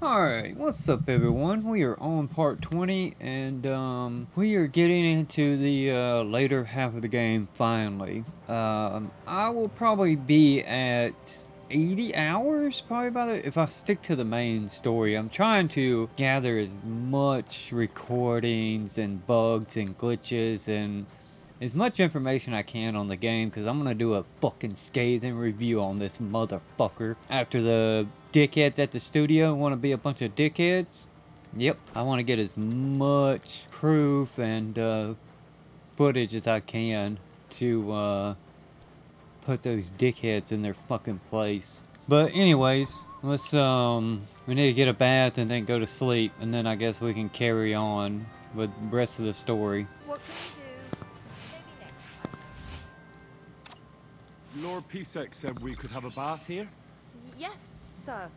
Alright, what's up everyone? We are on part 20 and we are getting into the later half of the game finally. I will probably be at 80 hours probably by the, if I stick to the main story. I'm trying to gather as much recordings and bugs and glitches and as much information I can on the game, because I'm gonna do a fucking scathing review on this motherfucker. After the dickheads at the studio want to be a bunch of dickheads, yep, I want to get as much proof and footage as I can to put those dickheads in their fucking place. But anyways, let's we need to get a bath and then go to sleep, and then I guess we can carry on with the rest of the story. What can we do? Maybe next time. Lord Pisek said we could have a bath here? Yes, sir.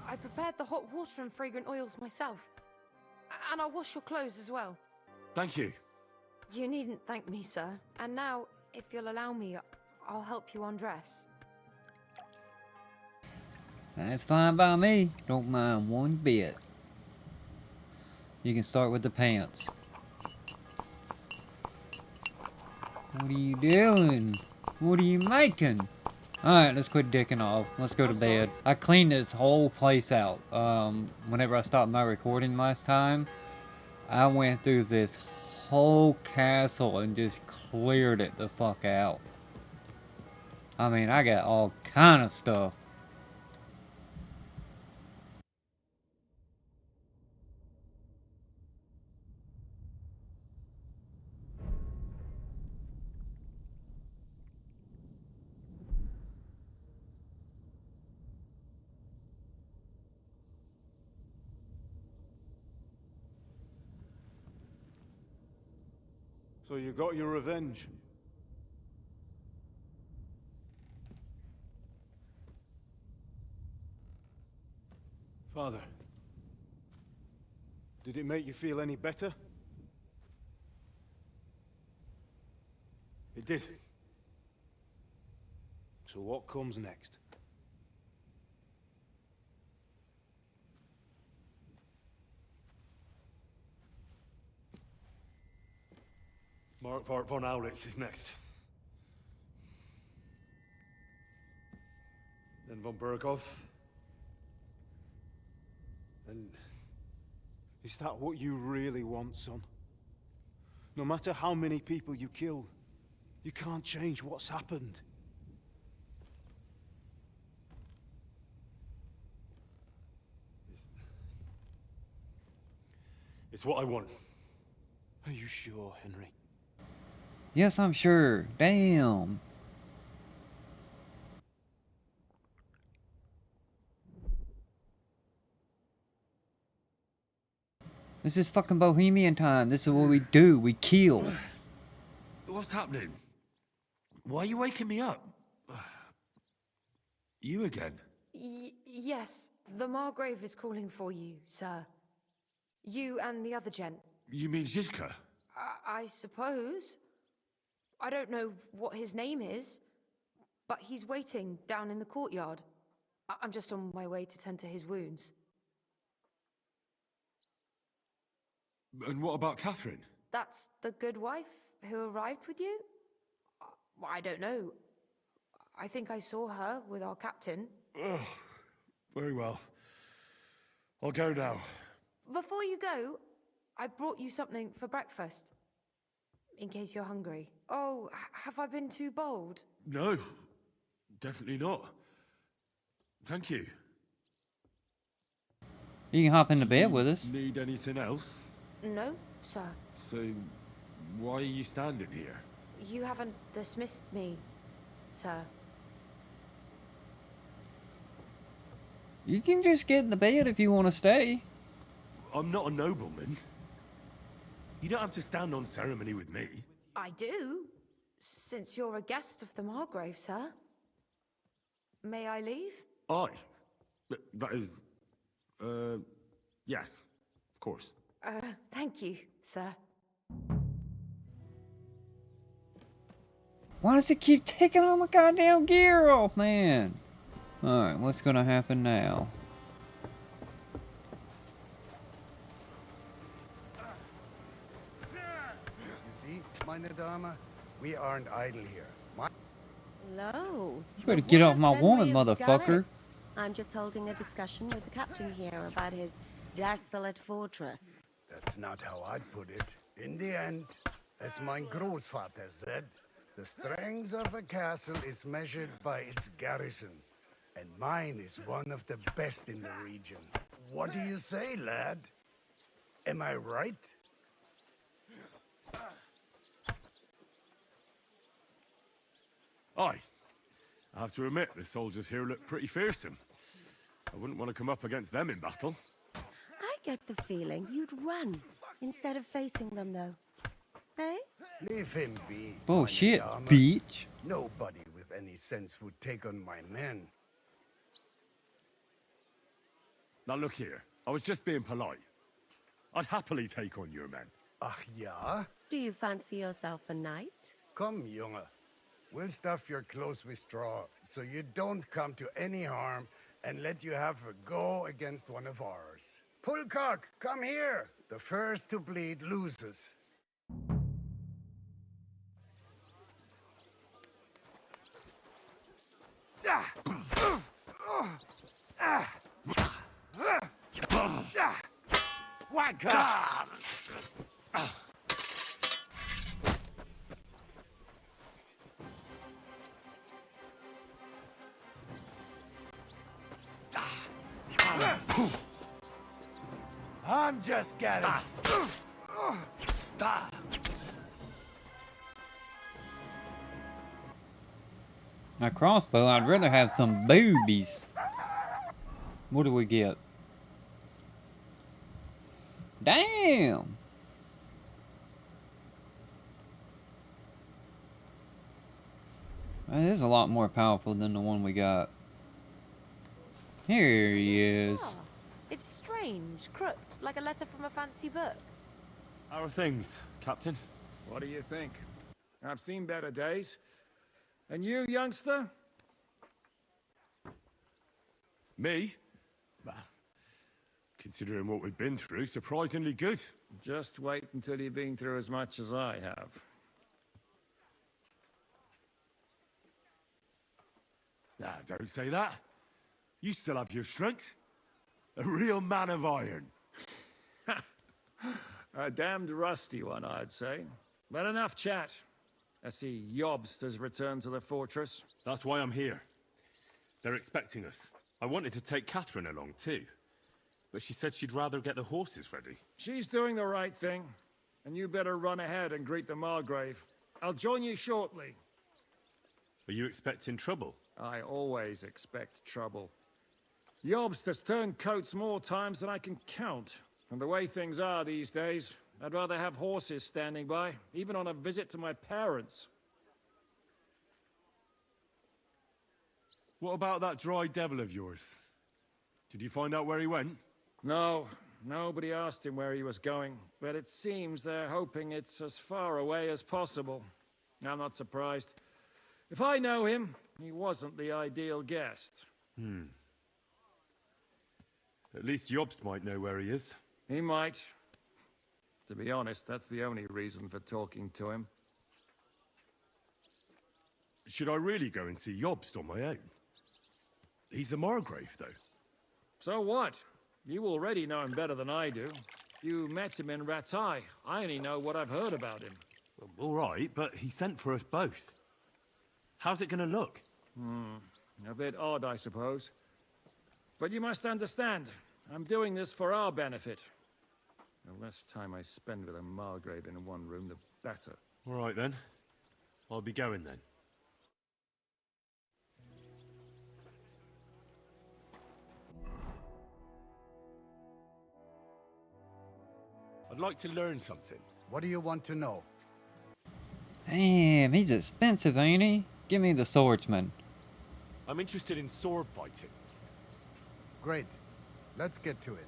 I prepared the hot water and fragrant oils myself. And I'll wash your clothes as well. Thank you. You needn't thank me, sir. And now, if you'll allow me, I'll help you undress. That's fine by me. Don't mind one bit. You can start with the pants. What are you doing? What are you making? Alright, let's quit dicking off. Let's go to bed. I cleaned this whole place out. Whenever I stopped my recording last time, I went through this whole castle and just cleared it the fuck out. I mean, I got all kind of stuff. So you got your revenge? Father, did it make you feel any better? It did. So what comes next? Mark von Aulitz is next. Then von Burgov. And is that what you really want, son? No matter how many people you kill, you can't change what's happened. It's what I want. Are you sure, Henry? Yes, I'm sure. Damn. This is fucking Bohemian time. This is what we do. We kill. What's happening? Why are you waking me up? You again? Yes, the Margrave is calling for you, sir. You and the other gent. You mean Zizka? I suppose. I don't know what his name is, but he's waiting down in the courtyard. I'm just on my way to tend to his wounds. And what about Catherine? That's the good wife who arrived with you? I don't know. I think I saw her with our captain. Oh, very well. I'll go now. Before you go, I brought you something for breakfast. In case you're hungry. Oh, have I been too bold? No, definitely not. Thank you. You can hop into bed with us. Need anything else? No, sir. So, why are you standing here? You haven't dismissed me, sir. You can just get in the bed if you want to stay. I'm not a nobleman. You don't have to stand on ceremony with me. I do, since you're a guest of the Margrave, sir. May I leave? That is... yes, of course. Thank you, sir. Why does it keep taking all my goddamn gear off, man? Alright, what's gonna happen now? meine Dame. We aren't idle here. Hello. You better get off my woman, Henry of motherfucker. Scarlet. I'm just holding a discussion with the captain here about his desolate fortress. That's not how I'd put it. In the end, as mein Großvater said, the strength of a castle is measured by its garrison. And mine is one of the best in the region. What do you say, lad? Am I right? Aye. I have to admit, the soldiers here look pretty fearsome. I wouldn't want to come up against them in battle. I get the feeling you'd run instead of facing them, though. Hey? Leave him be. Bullshit, meine Dame. bitch. Nobody with any sense would take on my men. Now look here, I was just being polite. I'd happily take on your men. Ach ja? Do you fancy yourself a knight? Come, Junge. We'll stuff your clothes with straw, so you don't come to any harm, and let you have a go against one of ours. Pulcock, come here! The first to bleed loses. Wacka! I'm just getting... My crossbow, I'd rather have some boobies. What do we get? Damn! That is a lot more powerful than the one we got. Here he is. Ah, it's strange, crooked, like a letter from a fancy book. How are things, Captain? What do you think? I've seen better days. And you, youngster? Me? Well, considering what we've been through, surprisingly good. Just wait until you've been through as much as I have. Nah, don't say that. You still have your strength. A real man of iron. A damned rusty one, I'd say. But enough chat. I see Jobst has returned to the fortress. That's why I'm here. They're expecting us. I wanted to take Catherine along too, but she said she'd rather get the horses ready. She's doing the right thing. And you better run ahead and greet the Margrave. I'll join you shortly. Are you expecting trouble? I always expect trouble. Jobst has turned coats more times than I can count. And the way things are these days, I'd rather have horses standing by, even on a visit to my parents. What about that dry devil of yours? Did you find out where he went? No, nobody asked him where he was going, but it seems they're hoping it's as far away as possible. I'm not surprised. If I know him, he wasn't the ideal guest. At least Jobst might know where he is. He might. To be honest, that's the only reason for talking to him. Should I really go and see Jobst on my own? He's a Margrave, though. So what? You already know him better than I do. You met him in Rattay. I only know what I've heard about him. All right, but he sent for us both. How's it gonna look? A bit odd, I suppose. But you must understand, I'm doing this for our benefit. The less time I spend with a Margrave in one room, the better. All right, then. I'll be going, then. I'd like to learn something. What do you want to know? Damn, he's expensive, ain't he? Give me the swordsman. I'm interested in sword fighting. Great. Let's get to it.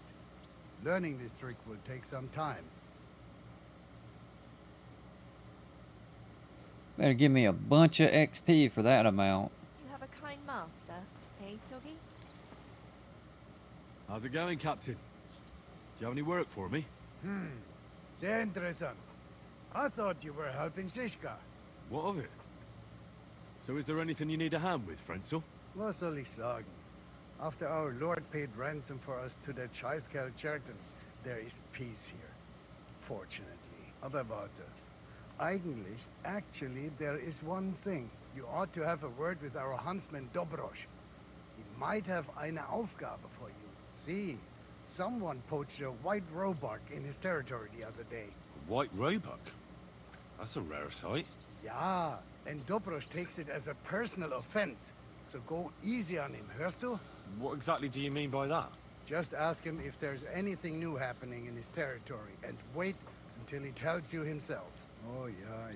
Learning this trick will take some time. Better give me a bunch of XP for that amount. You have a kind master, eh, doggy? How's it going, Captain? Do you have any work for me? Sehr interessant. I thought you were helping Zizka. What of it? So is there anything you need a hand with, Frenzel? Was soll ich sagen? After our Lord paid ransom for us to the Chaiskel Cherton, there is peace here. Fortunately. Aber warte. Actually, there is one thing. You ought to have a word with our huntsman Dobrosch. He might have eine Aufgabe for you. See, someone poached a white roebuck in his territory the other day. A white roebuck? That's a rare sight. Ja, and Dobrosch takes it as a personal offense. So go easy on him, hörst du? What exactly do you mean by that? Just ask him if there's anything new happening in his territory, and wait until he tells you himself. Oh, yeah.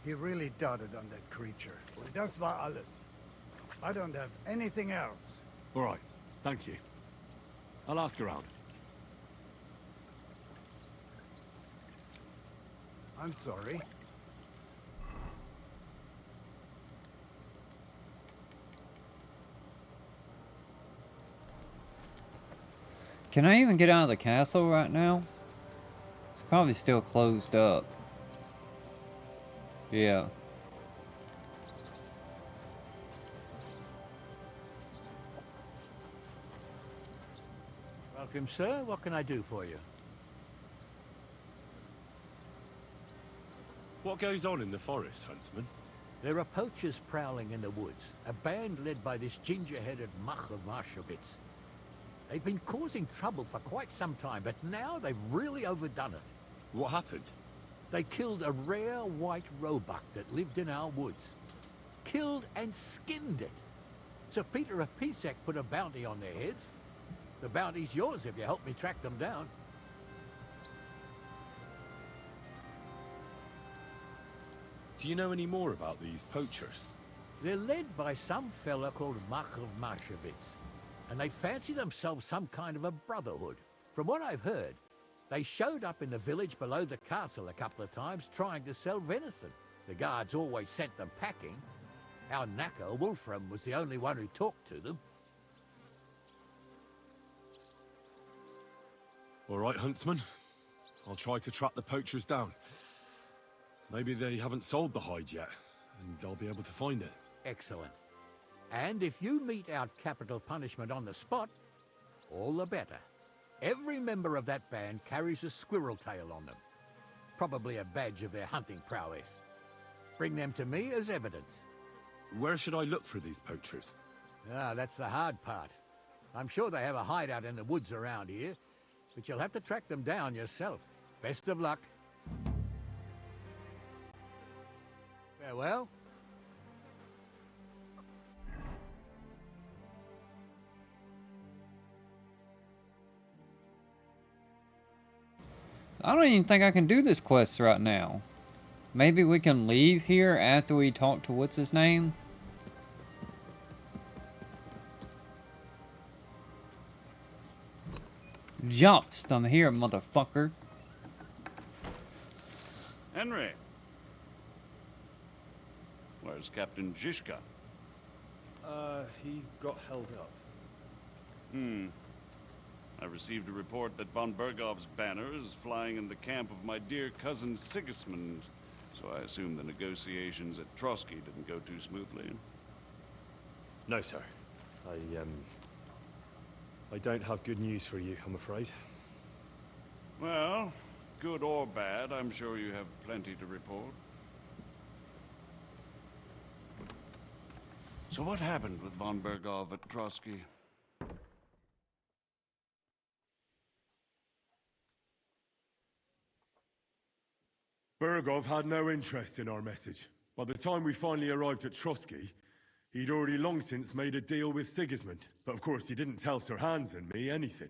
He really doted on that creature. Und das war alles. I don't have anything else. All right, thank you. I'll ask around. I'm sorry. Can I even get out of the castle right now? It's probably still closed up. Yeah. Welcome, sir. What can I do for you? What goes on in the forest, Huntsman? There are poachers prowling in the woods. A band led by this ginger-headed Mach of Marshowitz. They've been causing trouble for quite some time, but now they've really overdone it. What happened? They killed a rare white roebuck that lived in our woods. Killed and skinned it. Sir Peter of Pisek put a bounty on their heads. The bounty's yours if you help me track them down. Do you know any more about these poachers? They're led by some fella called Mach of Marshowitz, and they fancy themselves some kind of a brotherhood. From what I've heard, they showed up in the village below the castle a couple of times trying to sell venison. The guards always sent them packing. Our knacker, Wolfram, was the only one who talked to them. All right, Huntsman. I'll try to track the poachers down. Maybe they haven't sold the hide yet, and I'll be able to find it. Excellent. And if you mete out capital punishment on the spot, all the better. Every member of that band carries a squirrel tail on them. Probably a badge of their hunting prowess. Bring them to me as evidence. Where should I look for these poachers? Ah, that's the hard part. I'm sure they have a hideout in the woods around here, but you'll have to track them down yourself. Best of luck. Farewell. I don't even think I can do this quest right now. Maybe we can leave here after we talk to what's his name? Jobst, I'm here, motherfucker. Henry. Where's Captain Zizka? He got held up. I received a report that von Bergov's banner is flying in the camp of my dear cousin Sigismund, so I assume the negotiations at Trotsky didn't go too smoothly. No, sir. I don't have good news for you, I'm afraid. Well, good or bad, I'm sure you have plenty to report. So what happened with von Bergov at Trotsky? Bergov had no interest in our message. By the time we finally arrived at Trotsky, he'd already long since made a deal with Sigismund. But of course, he didn't tell Sir Hans and me anything.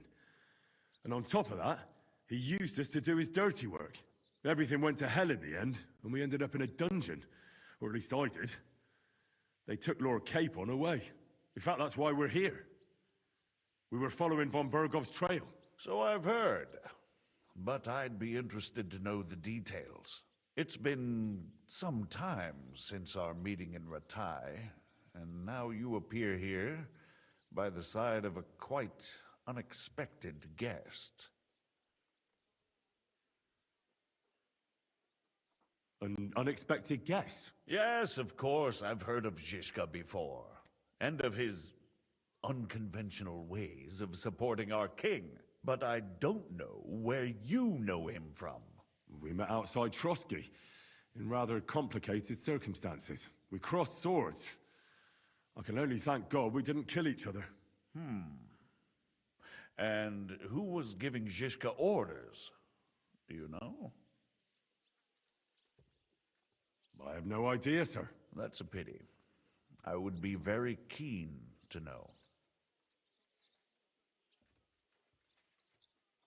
And on top of that, he used us to do his dirty work. Everything went to hell in the end, and we ended up in a dungeon. Or at least I did. They took Lord Capon away. In fact, that's why we're here. We were following von Bergov's trail. So I've heard. But I'd be interested to know the details. It's been some time since our meeting in Rattay, and now you appear here by the side of a quite unexpected guest. An unexpected guest. Yes, of course, I've heard of Zhishka before. And of his unconventional ways of supporting our king. But I don't know where you know him from. We met outside Trotsky, in rather complicated circumstances. We crossed swords. I can only thank God we didn't kill each other. And who was giving Zhishka orders? Do you know? I have no idea, sir. That's a pity. I would be very keen to know.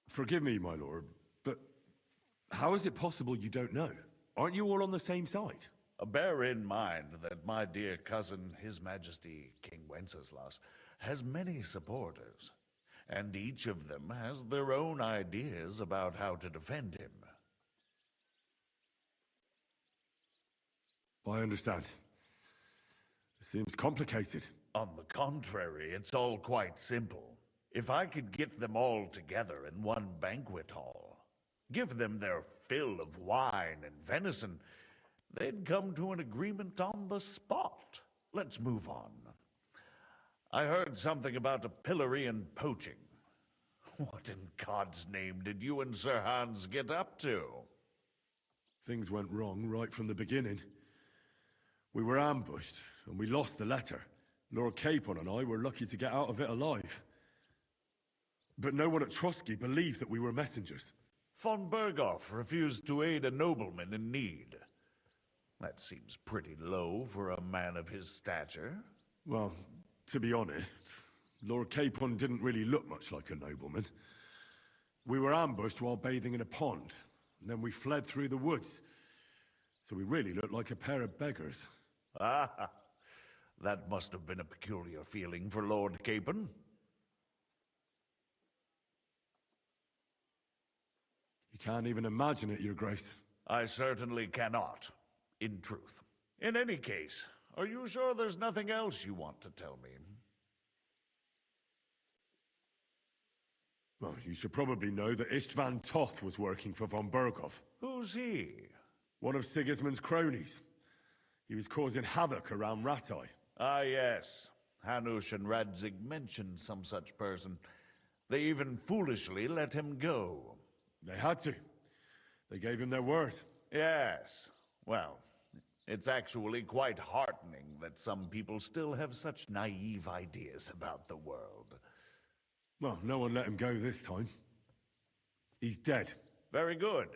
Forgive me, my lord, but how is it possible you don't know? Aren't you all on the same side? Bear in mind that my dear cousin, His Majesty King Wenceslas, has many supporters, and each of them has their own ideas about how to defend him. I understand. It seems complicated. On the contrary, it's all quite simple. If I could get them all together in one banquet hall, give them their fill of wine and venison, they'd come to an agreement on the spot. Let's move on. I heard something about a pillory and poaching. What in God's name did you and Sir Hans get up to? Things went wrong right from the beginning. We were ambushed, and we lost the letter. Lord Capon and I were lucky to get out of it alive. But no one at Trotsky believed that we were messengers. Von Berghoff refused to aid a nobleman in need. That seems pretty low for a man of his stature. Well, to be honest, Lord Capon didn't really look much like a nobleman. We were ambushed while bathing in a pond, and then we fled through the woods. So we really looked like a pair of beggars. Ah, that must have been a peculiar feeling for Lord Capon. You can't even imagine it, Your Grace. I certainly cannot, in truth. In any case, are you sure there's nothing else you want to tell me? Well, you should probably know that Istvan Toth was working for von Berghoff. Who's he? One of Sigismund's cronies. He was causing havoc around Ratai. Ah, yes. Hanush and Radzig mentioned some such person. They even foolishly let him go. They had to. They gave him their word. Yes. Well, it's actually quite heartening that some people still have such naive ideas about the world. Well, no one let him go this time. He's dead. Very good.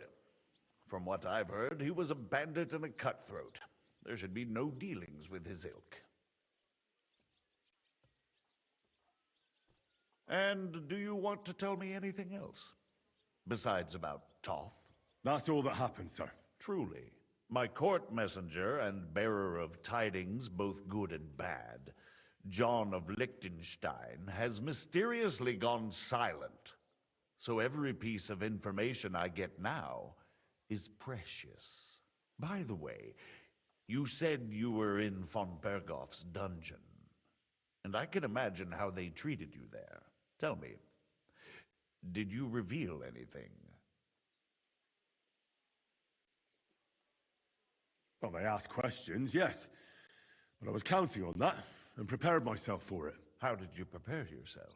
From what I've heard, he was a bandit and a cutthroat. There should be no dealings with his ilk. And do you want to tell me anything else? Besides about Toth? That's all that happened, sir. Truly. My court messenger and bearer of tidings, both good and bad, John of Liechtenstein, has mysteriously gone silent. So every piece of information I get now is precious. By the way, you said you were in von Berghoff's dungeon. And I can imagine how they treated you there. Tell me, did you reveal anything? Well, they asked questions, yes. But I was counting on that, and prepared myself for it. How did you prepare yourself?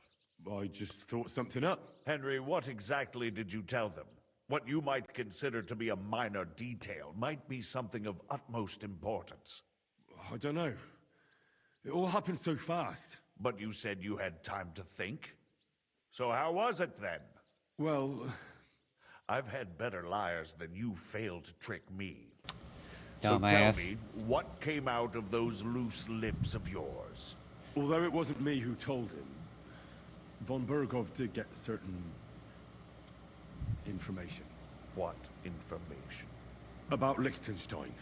I just thought something up. Henry, what exactly did you tell them? What you might consider to be a minor detail might be something of utmost importance. I don't know. It all happened so fast. But you said you had time to think. So how was it then? Well, I've had better liars than you failed to trick me. Dumbass. So tell me, what came out of those loose lips of yours? although it wasn't me who told him, von Berghoff did get certain information. What information? About Liechtenstein.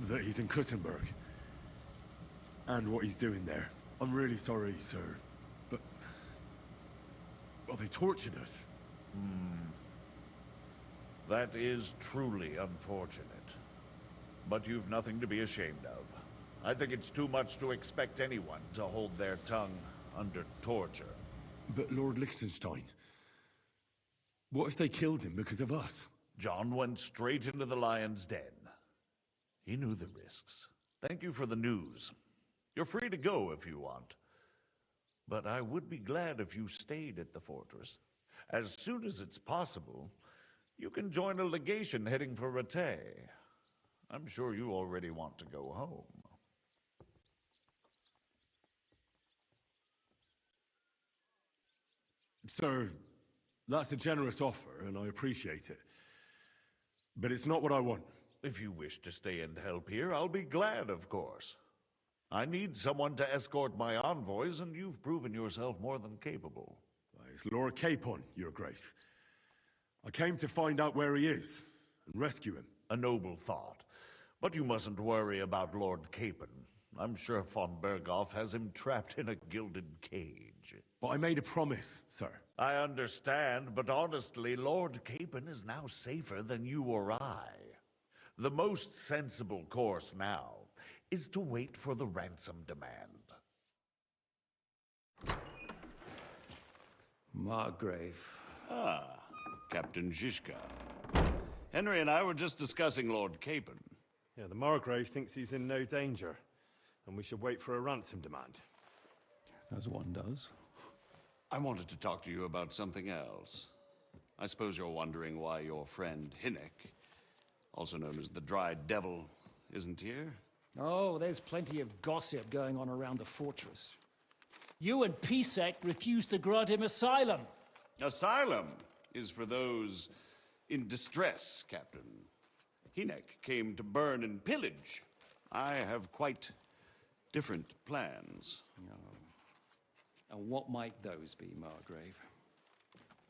That he's in Kuttenberg. And what he's doing there. I'm really sorry, sir, but... well, they tortured us. That is truly unfortunate. But you've nothing to be ashamed of. I think it's too much to expect anyone to hold their tongue under torture. But Lord Liechtenstein... what if they killed him because of us? John went straight into the lion's den. He knew the risks. Thank you for the news. You're free to go if you want. But I would be glad if you stayed at the fortress. As soon as it's possible, you can join a legation heading for Rattay. I'm sure you already want to go home. Sir, that's a generous offer, and I appreciate it. But it's not what I want. If you wish to stay and help here, I'll be glad, of course. I need someone to escort my envoys, and you've proven yourself more than capable. It's Lord Capon, Your Grace. I came to find out where he is, and rescue him. A noble thought. But you mustn't worry about Lord Capon. I'm sure von Berghoff has him trapped in a gilded cage. But I made a promise, sir. I understand, but honestly, Lord Capon is now safer than you or I. The most sensible course now is to wait for the ransom demand. Margrave. Ah, Captain Zizka. Henry and I were just discussing Lord Capon. Yeah, the Margrave thinks he's in no danger, and we should wait for a ransom demand. As one does. I wanted to talk to you about something else. I suppose you're wondering why your friend Hinnek, also known as the Dry Devil, isn't here? Oh, there's plenty of gossip going on around the fortress. You and Pisek refused to grant him asylum. Asylum is for those in distress, Captain. Hinnek came to burn and pillage. I have quite different plans. And what might those be, Margrave?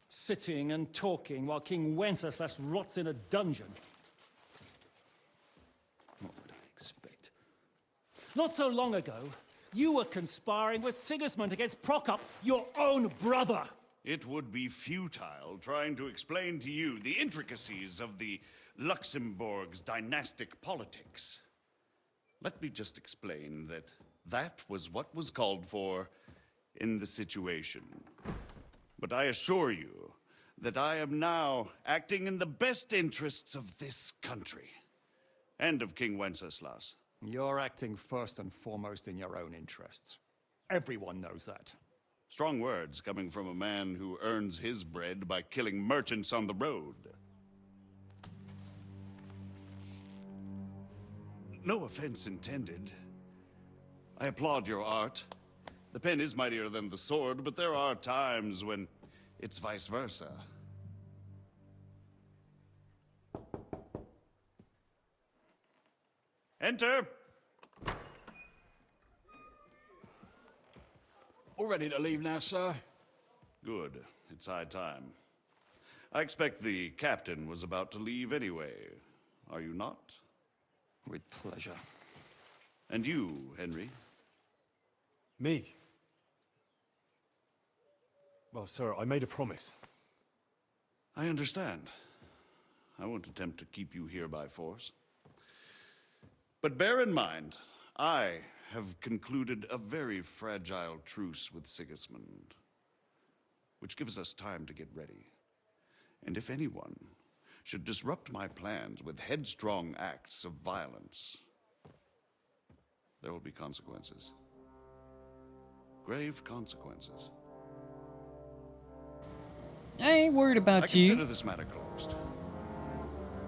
Sitting and talking while King Wenceslas rots in a dungeon. What would I expect? Not so long ago, you were conspiring with Sigismund against Prokop, your own brother. It would be futile trying to explain to you the intricacies of the Luxembourg's dynastic politics. Let me just explain that that was what was called for in the situation. But I assure you that I am now acting in the best interests of this country and of King Wenceslas. You're acting first and foremost in your own interests. Everyone knows that. Strong words coming from a man who earns his bread by killing merchants on the road. No offense intended. I applaud your art. The pen is mightier than the sword, but there are times when it's vice versa. Enter! We're ready to leave now, sir. Good. It's high time. I expect the captain was about to leave anyway. Are you not? With pleasure. And you, Henry? Me? Well, sir, I made a promise. I understand. I won't attempt to keep you here by force. But bear in mind, I have concluded a very fragile truce with Sigismund, which gives us time to get ready. And if anyone should disrupt my plans with headstrong acts of violence, there will be consequences. Grave consequences. I ain't worried about I you. consider this matter closed.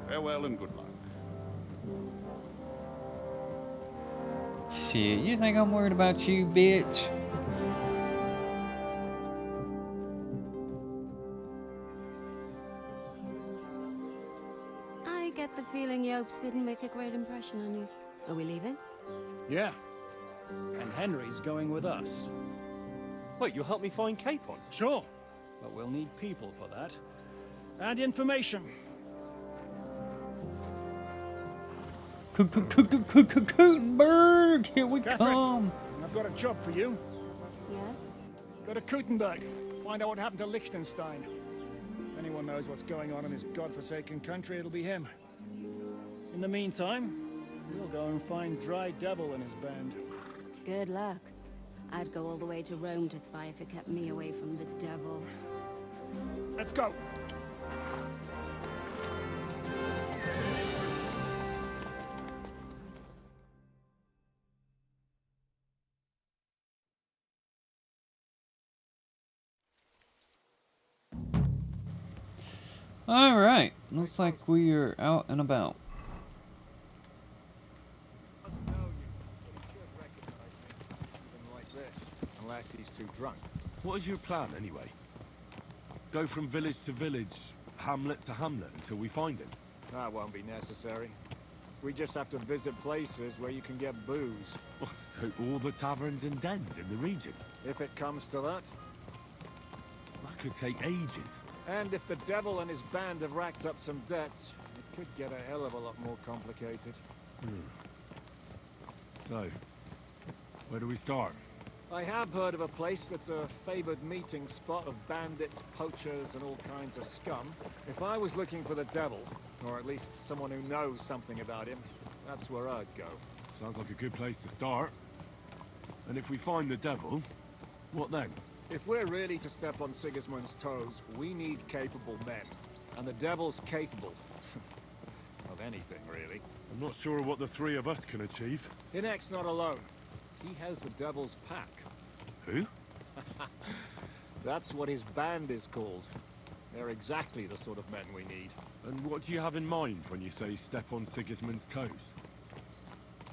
Farewell and good luck. Shit, you think I'm worried about you, bitch? I get the feeling Yopes didn't make a great impression on you. Are we leaving? Yeah. And Henry's going with us. Wait, you'll help me find Capon? Sure. But we'll need people for that. And information. Gutenberg, here we Catherine, come. I've got a job for you. Yes? Go to Gutenberg. Find out what happened to Liechtenstein. If anyone knows what's going on in his godforsaken country, it'll be him. In the meantime, we'll go and find Dry Devil and his band. Good luck. I'd go all the way to Rome to spy if it kept me away from the devil. Let's go. Alright, looks like we are out and about. Unless he's too drunk. What is your plan, anyway? Go from village to village, hamlet to hamlet, until we find him? That won't be necessary. We just have to visit places where you can get booze. So all the taverns and dens in the region? If it comes to that. That could take ages. And if the devil and his band have racked up some debts, it could get a hell of a lot more complicated. So, where do we start? I have heard of a place that's a favored meeting spot of bandits, poachers, and all kinds of scum. If I was looking for the devil, or at least someone who knows something about him, that's where I'd go. Sounds like a good place to start. And if we find the devil, what then? If we're really to step on Sigismund's toes, we need capable men. And the devil's capable. Of anything, really. I'm not sure what the three of us can achieve. Hinek's not alone. He has the devil's pack. Who? That's what his band is called. They're exactly the sort of men we need. And what do you have in mind when you say step on Sigismund's toes?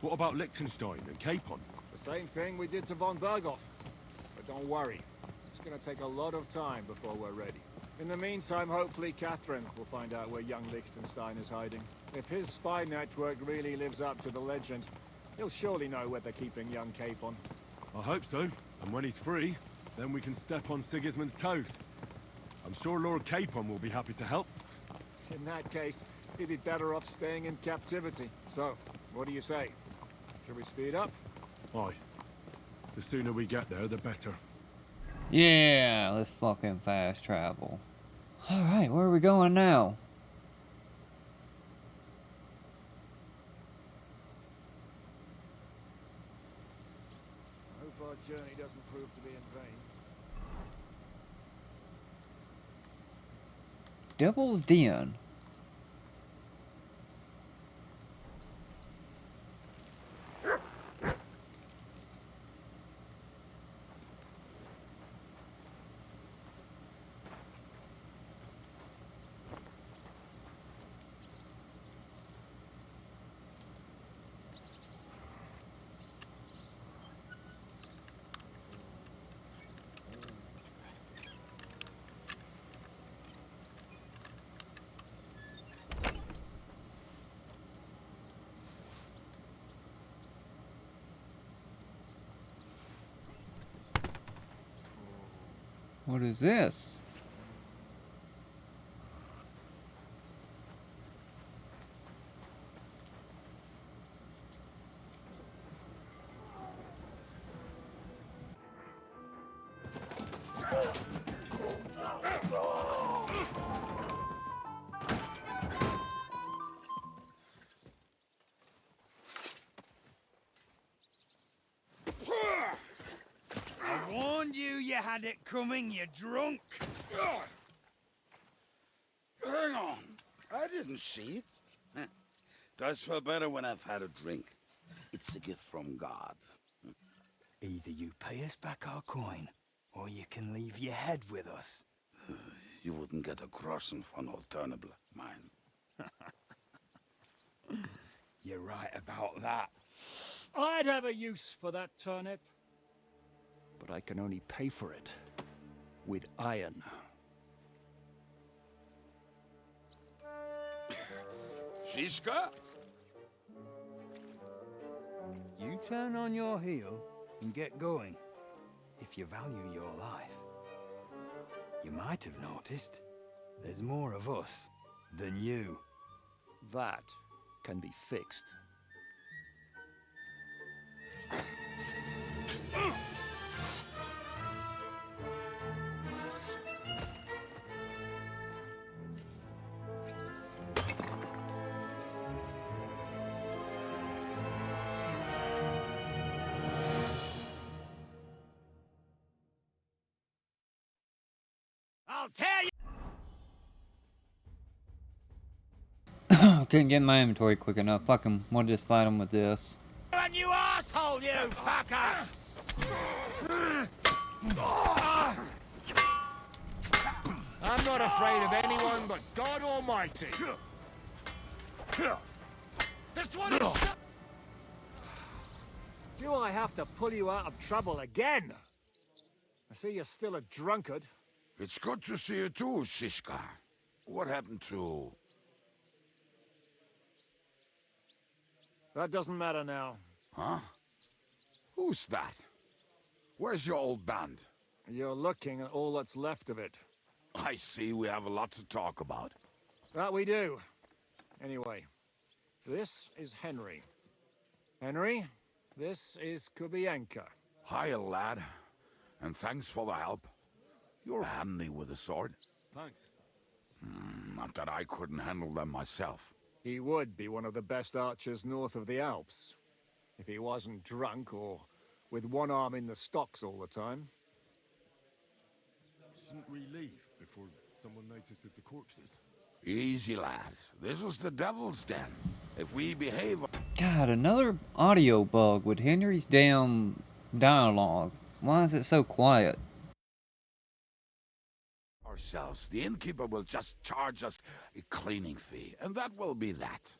What about Liechtenstein and Capon? The same thing we did to von Berghoff. But don't worry. It's gonna take a lot of time before we're ready. In the meantime, hopefully Catherine will find out where young Liechtenstein is hiding. If his spy network really lives up to the legend, he'll surely know where they're keeping young Capon. I hope so. And when he's free, then we can step on Sigismund's toes. I'm sure Lord Capon will be happy to help. In that case, he'd be better off staying in captivity. So, what do you say? Should we speed up? Aye. The sooner we get there, the better. Yeah, let's fucking fast travel. Alright, where are we going now? I hope our journey doesn't prove to be in vain. Devil's Den. What is this? I warned you had it coming, you drunk. Hang on. I didn't see it. Does feel better when I've had a drink. It's a gift from God. Either you pay us back our coin, or you can leave your head with us. You wouldn't get a groschen for an alternative, mine. You're right about that. I'd have a use for that turnip. But I can only pay for it with iron. Shiska? You turn on your heel and get going, if you value your life. You might have noticed there's more of us than you. That can be fixed. I'll tell you. Couldn't get my inventory quick enough. Fuck him. We'll just fight him with this. And you asshole, you fucker! I'm not afraid of anyone but God Almighty. This one is... Do I have to pull you out of trouble again? I see you're still a drunkard. It's good to see you too, Shishka. What happened to... That doesn't matter now. Huh? Who's that? Where's your old band? You're looking at all that's left of it. I see we have a lot to talk about. That we do. Anyway, this is Henry. Henry, this is Kubienka. Hiya, lad. And thanks for the help. You're handy with a sword. Thanks. Not that I couldn't handle them myself. He would be one of the best archers north of the Alps. If he wasn't drunk or with one arm in the stocks all the time. Shouldn't we leave before someone notices the corpses? Easy, lad. This was the Devil's Den. If we behave... God, another audio bug with Henry's damn dialogue. Why is it so quiet? ourselves, the innkeeper will just charge us a cleaning fee, and that will be that.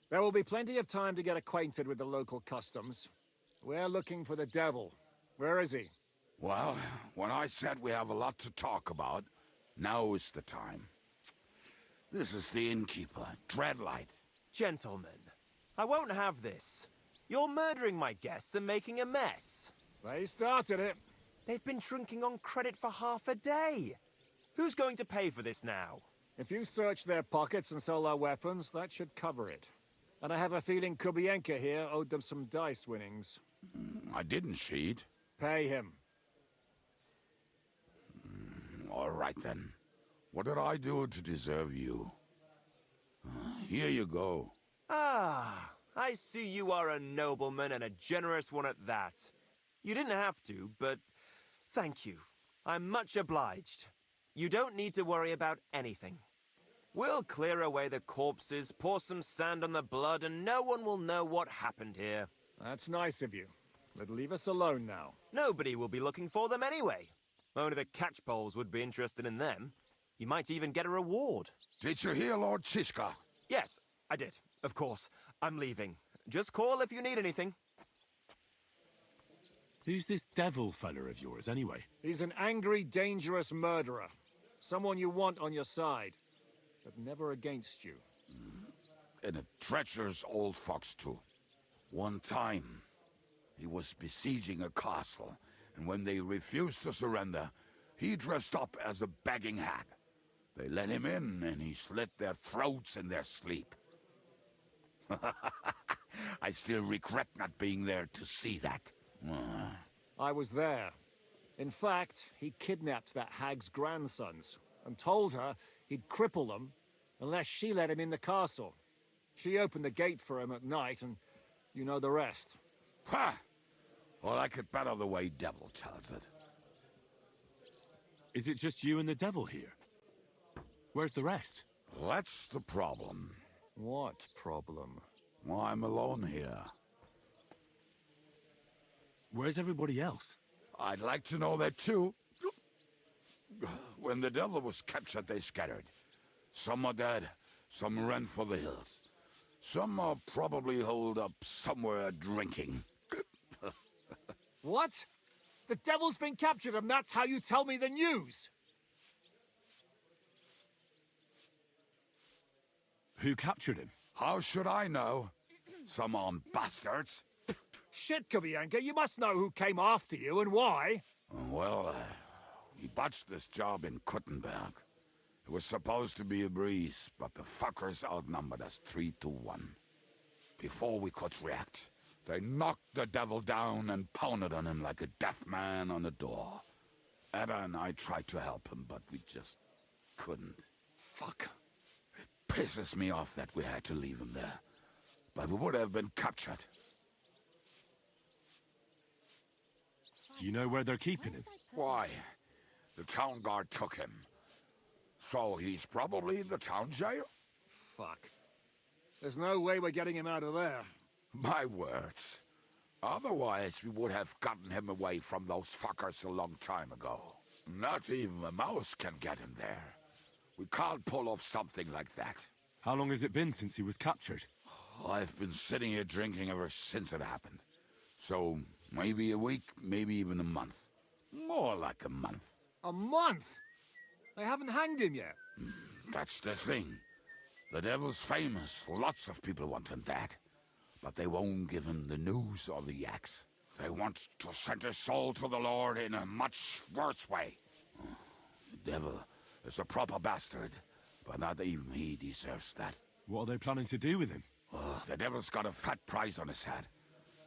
There will be plenty of time to get acquainted with the local customs. We're looking for the devil. Where is he? Well, when I said we have a lot to talk about, now is the time. This is the innkeeper, Dreadlight. Gentlemen, I won't have this. You're murdering my guests and making a mess. They started it. They've been drinking on credit for half a day. Who's going to pay for this now? If you search their pockets and sell their weapons, that should cover it. And I have a feeling Kubienka here owed them some dice winnings. I didn't cheat. Pay him. All right, then. What did I do to deserve you? Here you go. Ah, I see you are a nobleman and a generous one at that. You didn't have to, but thank you. I'm much obliged. You don't need to worry about anything. We'll clear away the corpses, pour some sand on the blood, and no one will know what happened here. That's nice of you. But leave us alone now. Nobody will be looking for them anyway. Only the catchpoles would be interested in them. You might even get a reward. Did you hear Lord Chishka? Yes, I did. Of course. I'm leaving. Just call if you need anything. Who's this devil fella of yours, anyway? He's an angry, dangerous murderer. Someone you want on your side, but never against you. And a treacherous old fox, too. One time, he was besieging a castle, and when they refused to surrender, he dressed up as a begging hag. They let him in, and he slit their throats in their sleep. I still regret not being there to see that. I was there. In fact, he kidnapped that hag's grandsons and told her he'd cripple them unless she let him in the castle. She opened the gate for him at night, and you know the rest. Ha! Well, I could better the way Devil tells it. Is it just you and the devil here? Where's the rest? That's the problem. What problem? Well, I'm alone here. Where's everybody else? I'd like to know that too. When the devil was captured, they scattered. Some are dead, some ran for the hills. Some are probably holed up somewhere drinking. What? The devil's been captured and that's how you tell me the news? Who captured him? How should I know? Some armed bastards. Shit, Kubienka, you must know who came after you and why. Well, we botched this job in Kuttenberg. It was supposed to be a breeze, but the fuckers outnumbered us 3-1. Before we could react, they knocked the devil down and pounded on him like a deaf man on a door. Ada and I tried to help him, but we just couldn't. Fuck. It pisses me off that we had to leave him there. But we would have been captured. Do you know where they're keeping him? Why? The town guard took him. So he's probably in the town jail? Fuck. There's no way we're getting him out of there. My words. Otherwise, we would have gotten him away from those fuckers a long time ago. Not even a mouse can get in there. We can't pull off something like that. How long has it been since he was captured? I've been sitting here drinking ever since it happened. So, maybe a week, maybe even a month. More like a month. A month? They haven't hanged him yet. That's the thing. The devil's famous. Lots of people want him that. But they won't give him the news or the axe. They want to send his soul to the Lord in a much worse way. The devil is a proper bastard, but not even he deserves that. What are they planning to do with him? The devil's got a fat price on his head.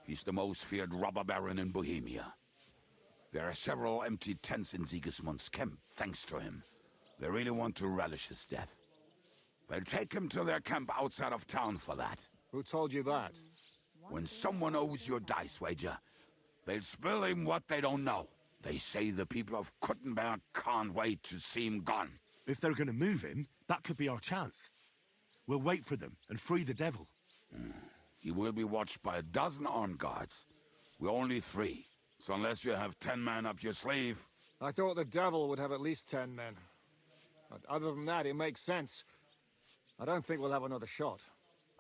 He's the most feared robber baron in Bohemia. There are several empty tents in Sigismund's camp, thanks to him. They really want to relish his death. They'll take him to their camp outside of town for that. Who told you that? When someone owes you a dice wager, they'll spill him what they don't know. They say the people of Kuttenberg can't wait to see him gone. If they're gonna move him, that could be our chance. We'll wait for them and free the devil. He will be watched by a dozen armed guards. We're only 3, so unless you have 10 men up your sleeve... I thought the devil would have at least 10 men. But other than that, it makes sense. I don't think we'll have another shot.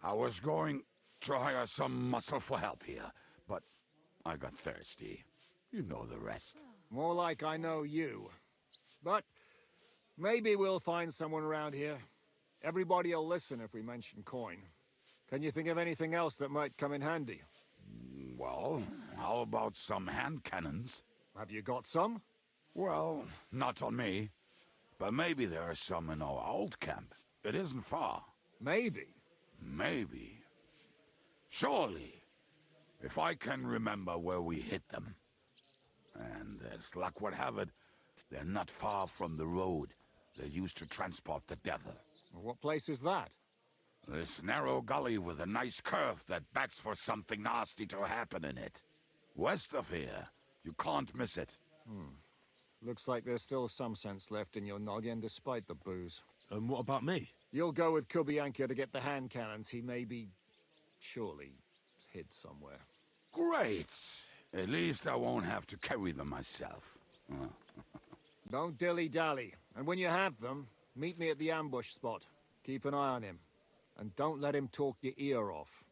I was going to hire some muscle for help here, but I got thirsty. You know the rest. More like I know you. But maybe we'll find someone around here. Everybody will listen if we mention coin. Can you think of anything else that might come in handy? Well, how about some hand cannons? Have you got some? Well, not on me. But maybe there are some in our old camp. It isn't far. Maybe? Maybe. Surely. If I can remember where we hit them. And as luck would have it, they're not far from the road they used to transport the devil. What place is that? This narrow gully with a nice curve that backs for something nasty to happen in it. West of here. You can't miss it. Looks like there's still some sense left in your noggin despite the booze. And what about me? You'll go with Kubianka to get the hand cannons. He may be... surely hid somewhere. Great! At least I won't have to carry them myself. Don't dilly-dally. And when you have them, meet me at the ambush spot. Keep an eye on him. And don't let him talk your ear off.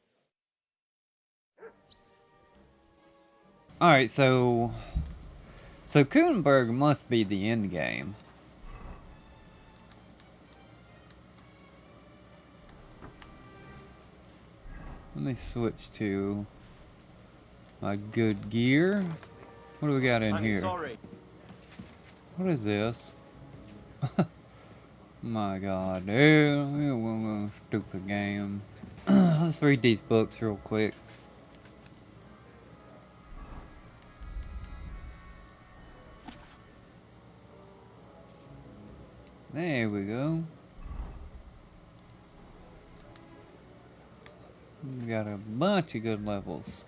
Alright, so Kuttenberg must be the end game. Let me switch to my good gear. What do we got in here? Sorry. What is this? My god, dude. Stupid game. Let's read these books real quick. There we go. We got a bunch of good levels.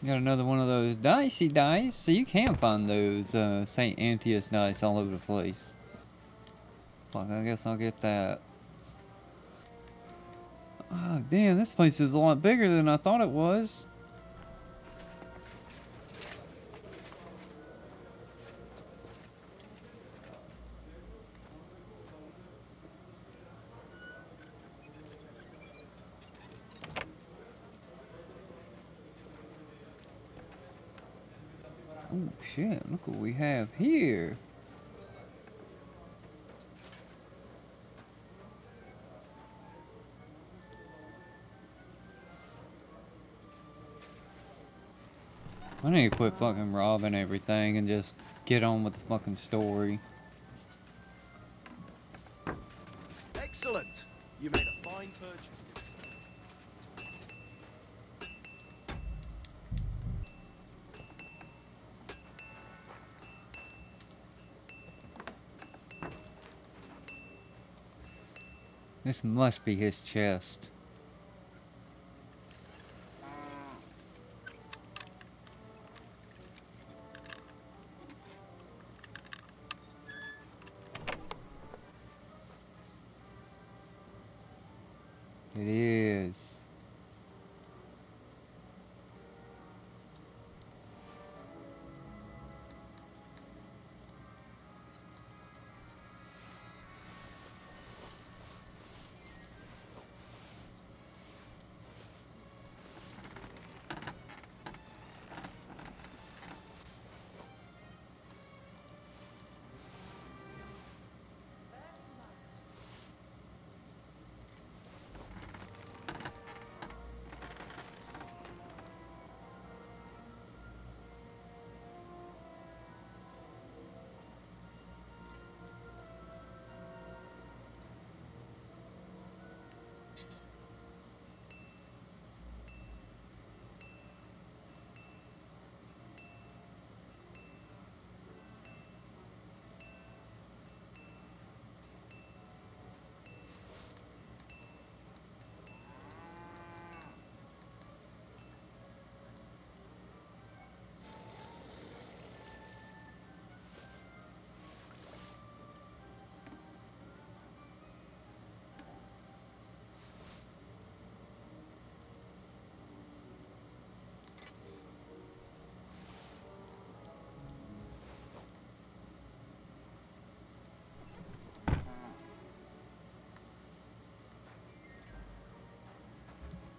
Got another one of those dicey dice, so you can find those St. Antius dice all over the place. Fuck, I guess I'll get that. Oh, damn, this place is a lot bigger than I thought it was. Oh shit, look what we have here. I need to quit fucking robbing everything and just get on with the fucking story. Excellent! You made a fine purchase. This must be his chest. It is.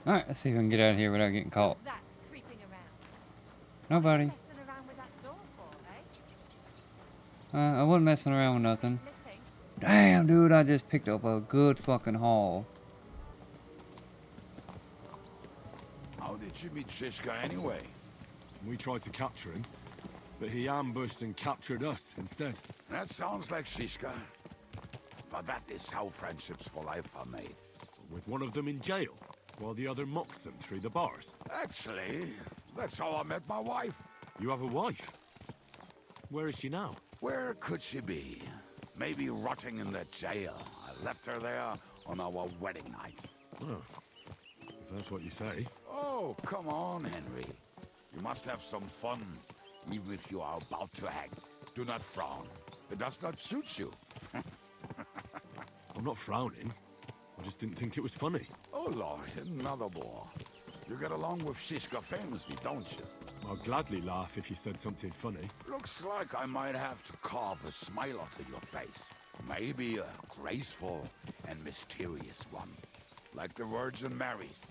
Alright, let's see if we can get out of here without getting caught. Who's that creeping around? Nobody. Messing around with that door for, eh? I wasn't messing around with nothing. Damn, dude, I just picked up a good fucking haul. How did you meet Shishka anyway? We tried to capture him, but he ambushed and captured us instead. That sounds like Shishka. But that is how friendships for life are made. With one of them in jail, while the other mocks them through the bars. Actually, that's how I met my wife. You have a wife? Where is she now? Where could she be? Maybe rotting in that jail. I left her there on our wedding night. Oh, if that's what you say. Oh, come on, Henry. You must have some fun, even if you are about to hang. Do not frown. It does not suit you. I'm not frowning. I just didn't think it was funny. Oh, Lord, another bore. You get along with Shishka famously, don't you? I'll gladly laugh if you said something funny. Looks like I might have to carve a smile onto your face. Maybe a graceful and mysterious one. Like the Virgin Mary's.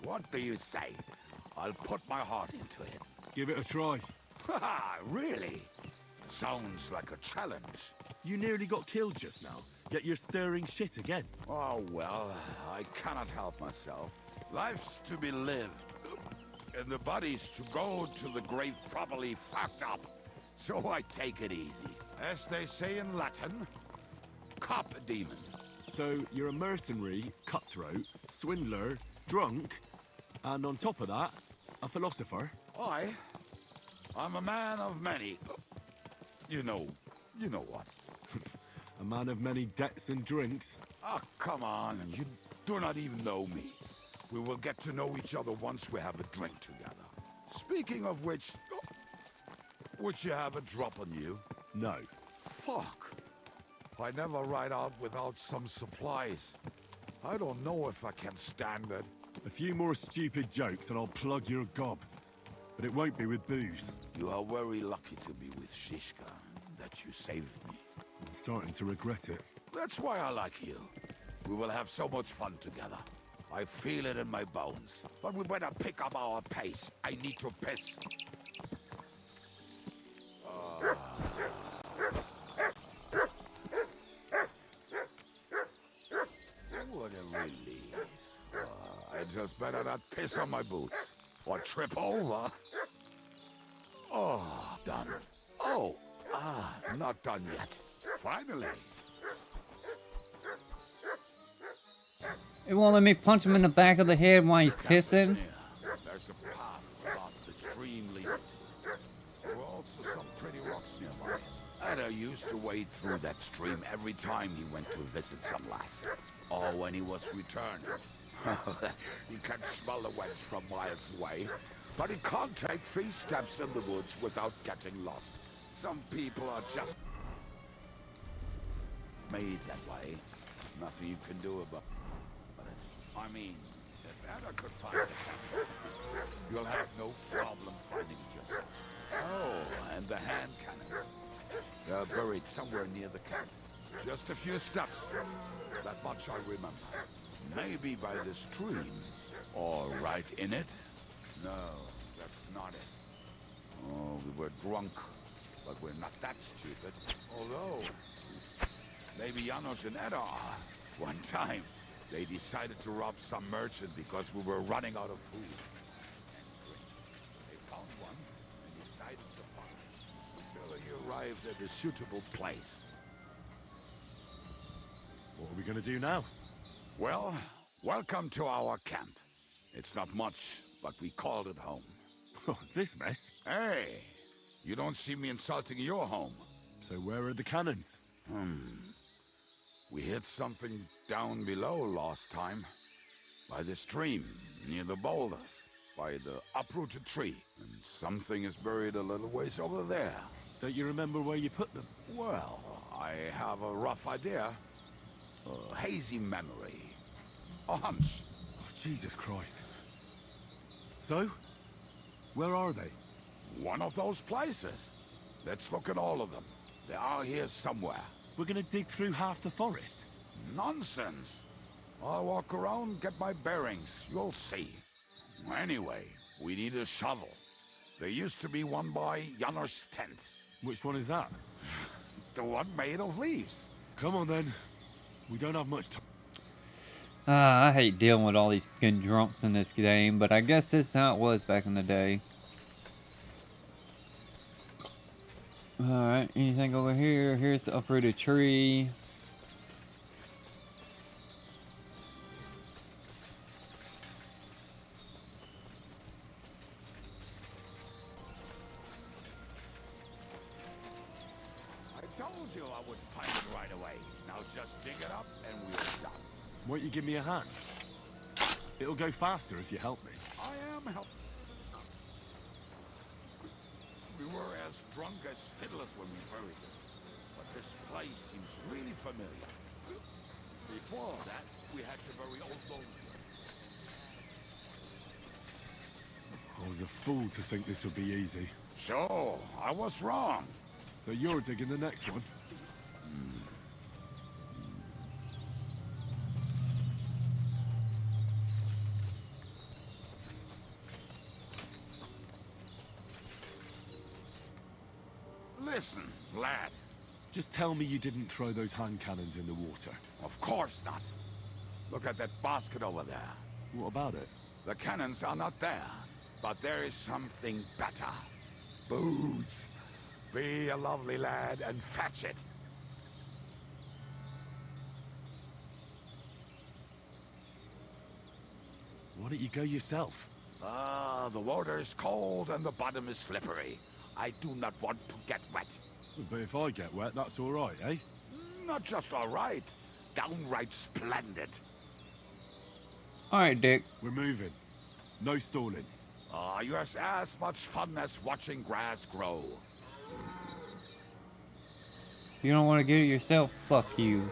What do you say? I'll put my heart into it. Give it a try. Haha, really? Sounds like a challenge. You nearly got killed just now, yet you're stirring shit again. Oh, well, I cannot help myself. Life's to be lived. And the body's to go to the grave properly fucked up. So I take it easy. As they say in Latin, cop demon. So you're a mercenary, cutthroat, swindler, drunk, and on top of that, a philosopher? I'm a man of many... You know what. A man of many debts and drinks? Oh, come on, you do not even know me. We will get to know each other once we have a drink together. Speaking of which, would you have a drop on you? No. Fuck. I never ride out without some supplies. I don't know if I can stand it. A few more stupid jokes and I'll plug your gob. But it won't be with booze. You are very lucky to be with Shishka, that you saved me. I'm starting to regret it. That's why I like you. We will have so much fun together. I feel it in my bones. But we better pick up our pace. I need to piss. What a relief. I just better not piss on my boots. Or trip over. Oh, done. Oh, not done yet. Finally. It won't let me punch him in the back of the head while he's pissing. There's a path above the stream leading to it. There were also some pretty rocks nearby. Ada used to wade through that stream every time he went to visit some lass. Or when he was returning. He can smell the wench from miles away, but he can't take 3 steps in the woods without getting lost. Some people are just made that way. Nothing you can do about it. I mean, if Ada could find the camp, you'll have no problem finding it yourself. Oh, and the hand cannons. They're buried somewhere near the camp. Just a few steps. That much I remember. Maybe by the stream. Or right in it? No, that's not it. Oh, we were drunk. But we're not that stupid. Although, maybe Janos and Edda are. One time, they decided to rob some merchant because we were running out of food. They found one and decided to follow it until he arrived at a suitable place. What are we gonna do now? Well, welcome to our camp. It's not much, but we called it home. Oh, this mess? Hey, you don't see me insulting your home. So where are the cannons? We hit something down below last time. By the stream, near the boulders. By the uprooted tree. And something is buried a little ways over there. Don't you remember where you put them? Well, I have a rough idea. A hazy memory. A hunch. Oh, Jesus Christ. So? Where are they? One of those places. Let's look at all of them. They are here somewhere. We're gonna dig through half the forest. Nonsense. I'll walk around, get my bearings. You'll see. Anyway, we need a shovel. There used to be one by Janner's tent. Which one is that? The one made of leaves. Come on then. We don't have much time. I hate dealing with all these fucking drunks in this game, but I guess that's how it was back in the day. Alright, anything over here? Here's the uprooted tree. I told you I would find it right away. Now just dig it up and we're done. Won't you give me a hand? It'll go faster if you help me. I am helping. We were as drunk as fiddlers when we buried him. But this place seems really familiar. Before that, we had to bury old bones. I was a fool to think this would be easy. So, I was wrong. So you're digging the next one? Listen, lad. Just tell me you didn't throw those hand cannons in the water. Of course not. Look at that basket over there. What about it? The cannons are not there, but there is something better. Booze. Be a lovely lad and fetch it. Why don't you go yourself? Ah, the water is cold and the bottom is slippery. I do not want to get wet. But if I get wet, that's all right, eh? Not just all right. Downright splendid. Alright, Dick. We're moving. No stalling. You have as much fun as watching grass grow. You don't want to get it yourself? Fuck you.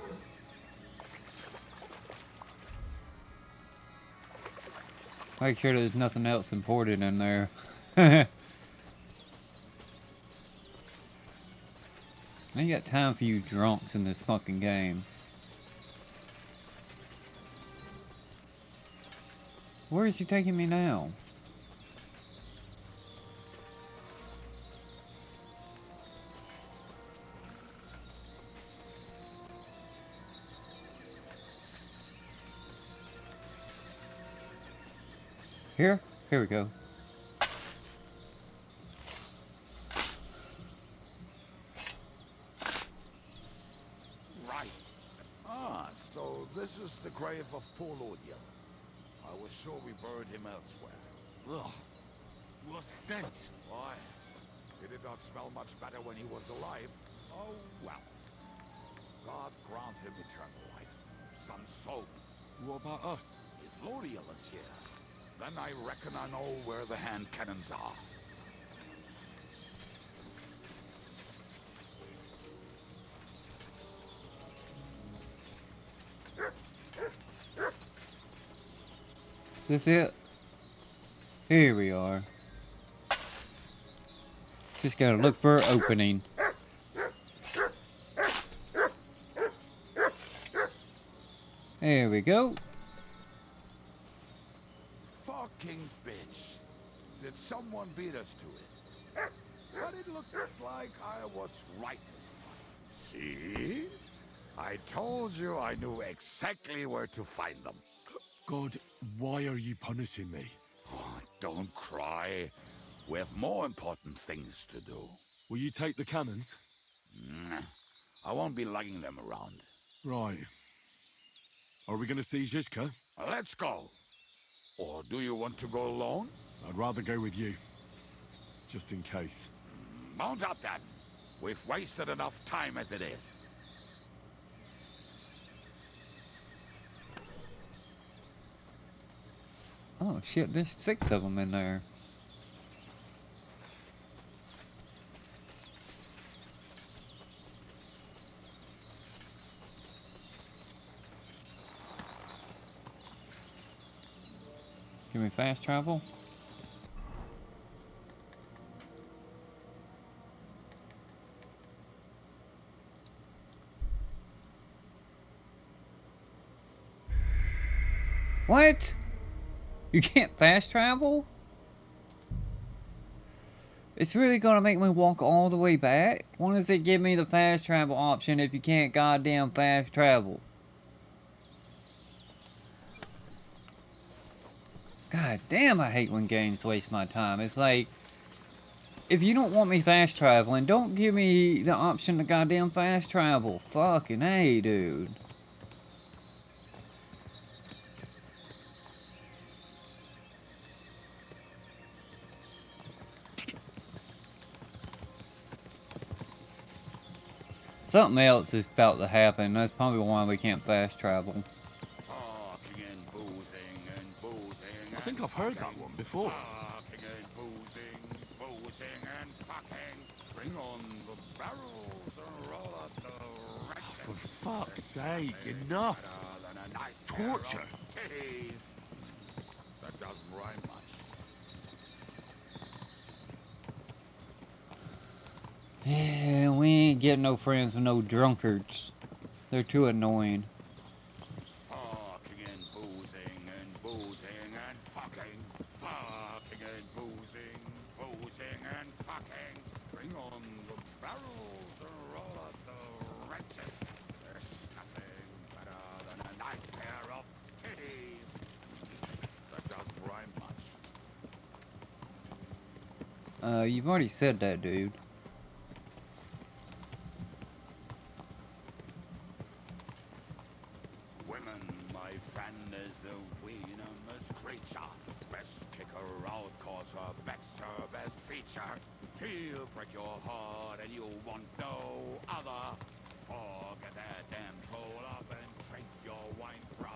Make sure there's nothing else imported in there. I ain't got time for you drunks in this fucking game. Where is he taking me now? Here? Here we go. Right. So this is the grave of poor Lord Yell. I was sure we buried him elsewhere. Ugh. What stench. Why? It did not smell much better when he was alive. Oh, well. God grant him eternal life. Some soap. What about us? If Lodiel is here, then I reckon I know where the hand cannons are. This it? Here we are. Just gotta look for an opening. There we go. Fucking bitch. Did someone beat us to it? But it looks like I was right this time. See? I told you I knew exactly where to find them. God, why are you punishing me? Oh, don't cry. We have more important things to do. Will you take the cannons? I won't be lugging them around. Right. Are we gonna see Zizka? Let's go. Or do you want to go alone? I'd rather go with you. Just in case. Mount up then. We've wasted enough time as it is. Oh shit, there's 6 of them in there. Give me fast travel. What? You can't fast travel? It's really gonna make me walk all the way back? Why does it give me the fast travel option if you can't goddamn fast travel? God damn, I hate when games waste my time. It's like, if you don't want me fast traveling, don't give me the option to goddamn fast travel. Fucking A, dude. Something else is about to happen. That's probably why we can't fast travel. Talking and boozing and boozing. I think I've heard that one before. Talking and boozing and fucking. Bring on the barrels and roll up the For fuck's sake, enough! Torture! Titties. That doesn't rhyme much. Yeah, we ain't getting no friends with no drunkards. They're too annoying. Fucking and boozing and fucking. Fucking and boozing and fucking. Bring on the barrels and roll up the wrenches. There's nothing better than a nice pair of titties. That doesn't rhyme much. You've already said that, dude. Women, my friend, is a venomous creature. Best kick her out, cause her back's her best feature. She'll break your heart and you want no other. Forget that damn troll up and drink your wine, brother.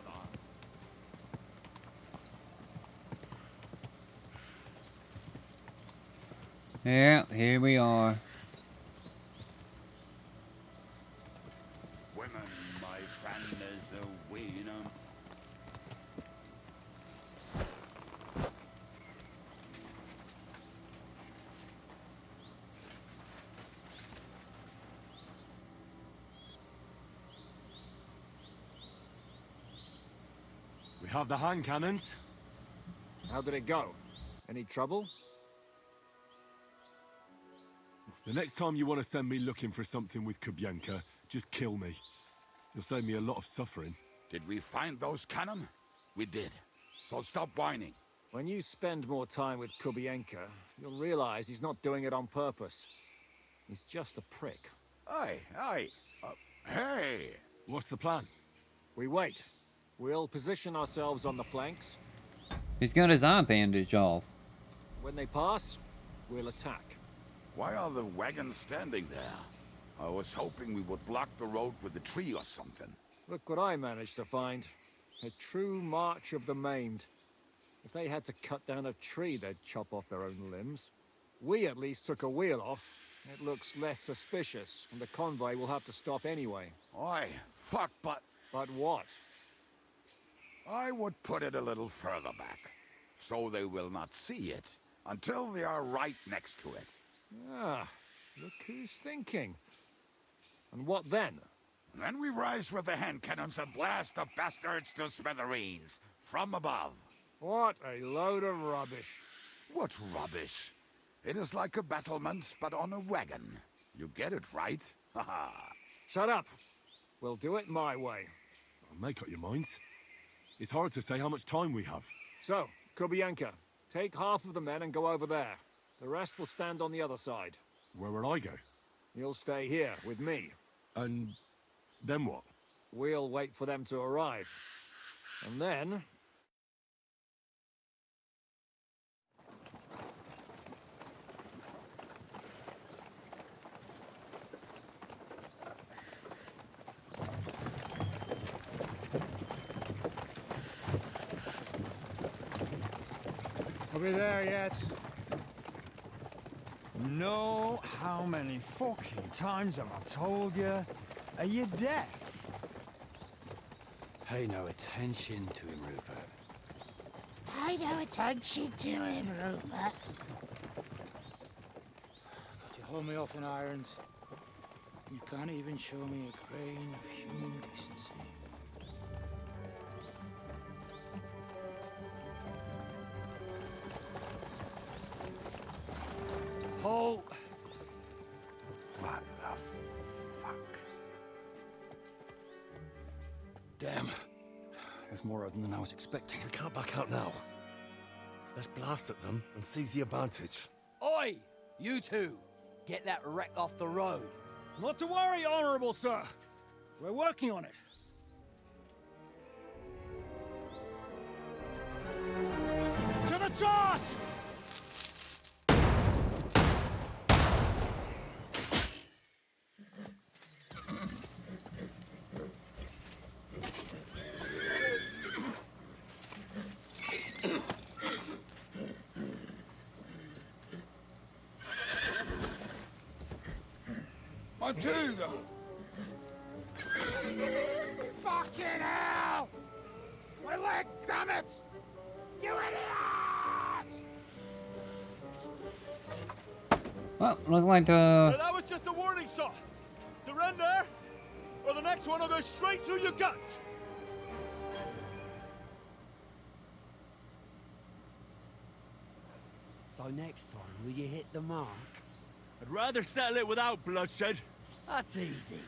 Yeah, here we are. Women, my friend, is a venom. We have the hand cannons. How did it go? Any trouble? The next time you want to send me looking for something with Kubyanka, just kill me. You'll save me a lot of suffering. Did we find those cannon? We did. So stop whining. When you spend more time with Kubienka, you'll realize he's not doing it on purpose. He's just a prick. Aye. Hey! What's the plan? We wait. We'll position ourselves on the flanks. He's got his eye bandage off. When they pass, we'll attack. Why are the wagons standing there? I was hoping we would block the road with a tree or something. Look what I managed to find. A true march of the maimed. If they had to cut down a tree, they'd chop off their own limbs. We at least took a wheel off. It looks less suspicious, and the convoy will have to stop anyway. Oi, fuck, but... But what? I would put it a little further back, so they will not see it until they are right next to it. Ah, look who's thinking. And what then? Then we rise with the hand cannons and blast the bastards to smithereens, from above. What a load of rubbish. What rubbish? It is like a battlement, but on a wagon. You get it, right? Haha. Shut up. We'll do it my way. Make up your minds. It's hard to say how much time we have. So, Kubienka, take half of the men and go over there. The rest will stand on the other side. Where will I go? You'll stay here with me. And then what? We'll wait for them to arrive. And then... Are we there yet? No, how many fucking times have I told you? Are you deaf? Pay no attention to him, Rupert. Pay no attention to him, Rupert. Could you hold me up in irons? You can't even show me a grain of human decency. Damn. There's more of them than I was expecting. We can't back out now. Let's blast at them and seize the advantage. Oi! You two! Get that wreck off the road. Not to worry, Honorable Sir. We're working on it. To the task! Matilda! Fucking hell! My leg, damn it! You idiots! Well, look like That was just a warning shot. Surrender, or the next one will go straight through your guts. So next time, will you hit the mark? I'd rather settle it without bloodshed. That's easy.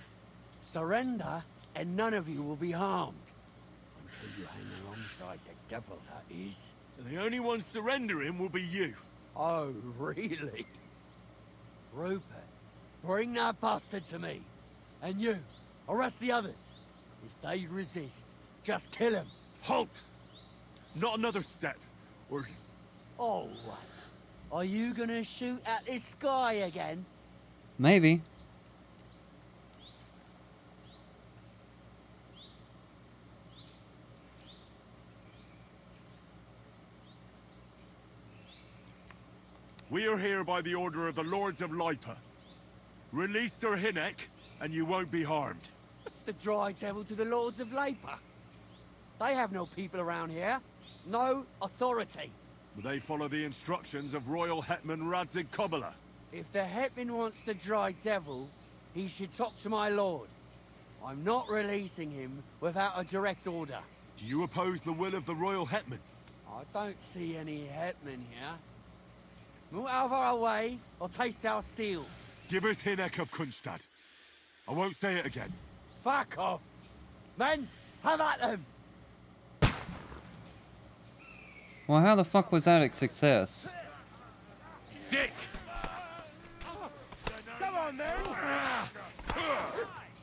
Surrender, and none of you will be harmed. Until you hang alongside the devil, that is. The only one surrendering will be you. Oh, really? Rupert, bring that bastard to me. And you, arrest the others. If they resist, just kill him. Halt! Not another step, or... Oh, are you gonna shoot at this sky again? maybe. We are here by the order of the Lords of Lipa. Release Sir Hinek, and you won't be harmed. What's the dry devil to the Lords of Labour? They have no people around here. No authority. They follow the instructions of Royal Hetman Radzig Kobyla. If the Hetman wants the dry devil, he should talk to my lord. I'm not releasing him without a direct order. Do you oppose the will of the Royal Hetman? I don't see any Hetman here. Move out of our way, or taste our steel. Give us Hinek of Kunstad. I won't say it again. Fuck off! Men, have at them! Well, how the fuck was that a success? Sick! Come on, men!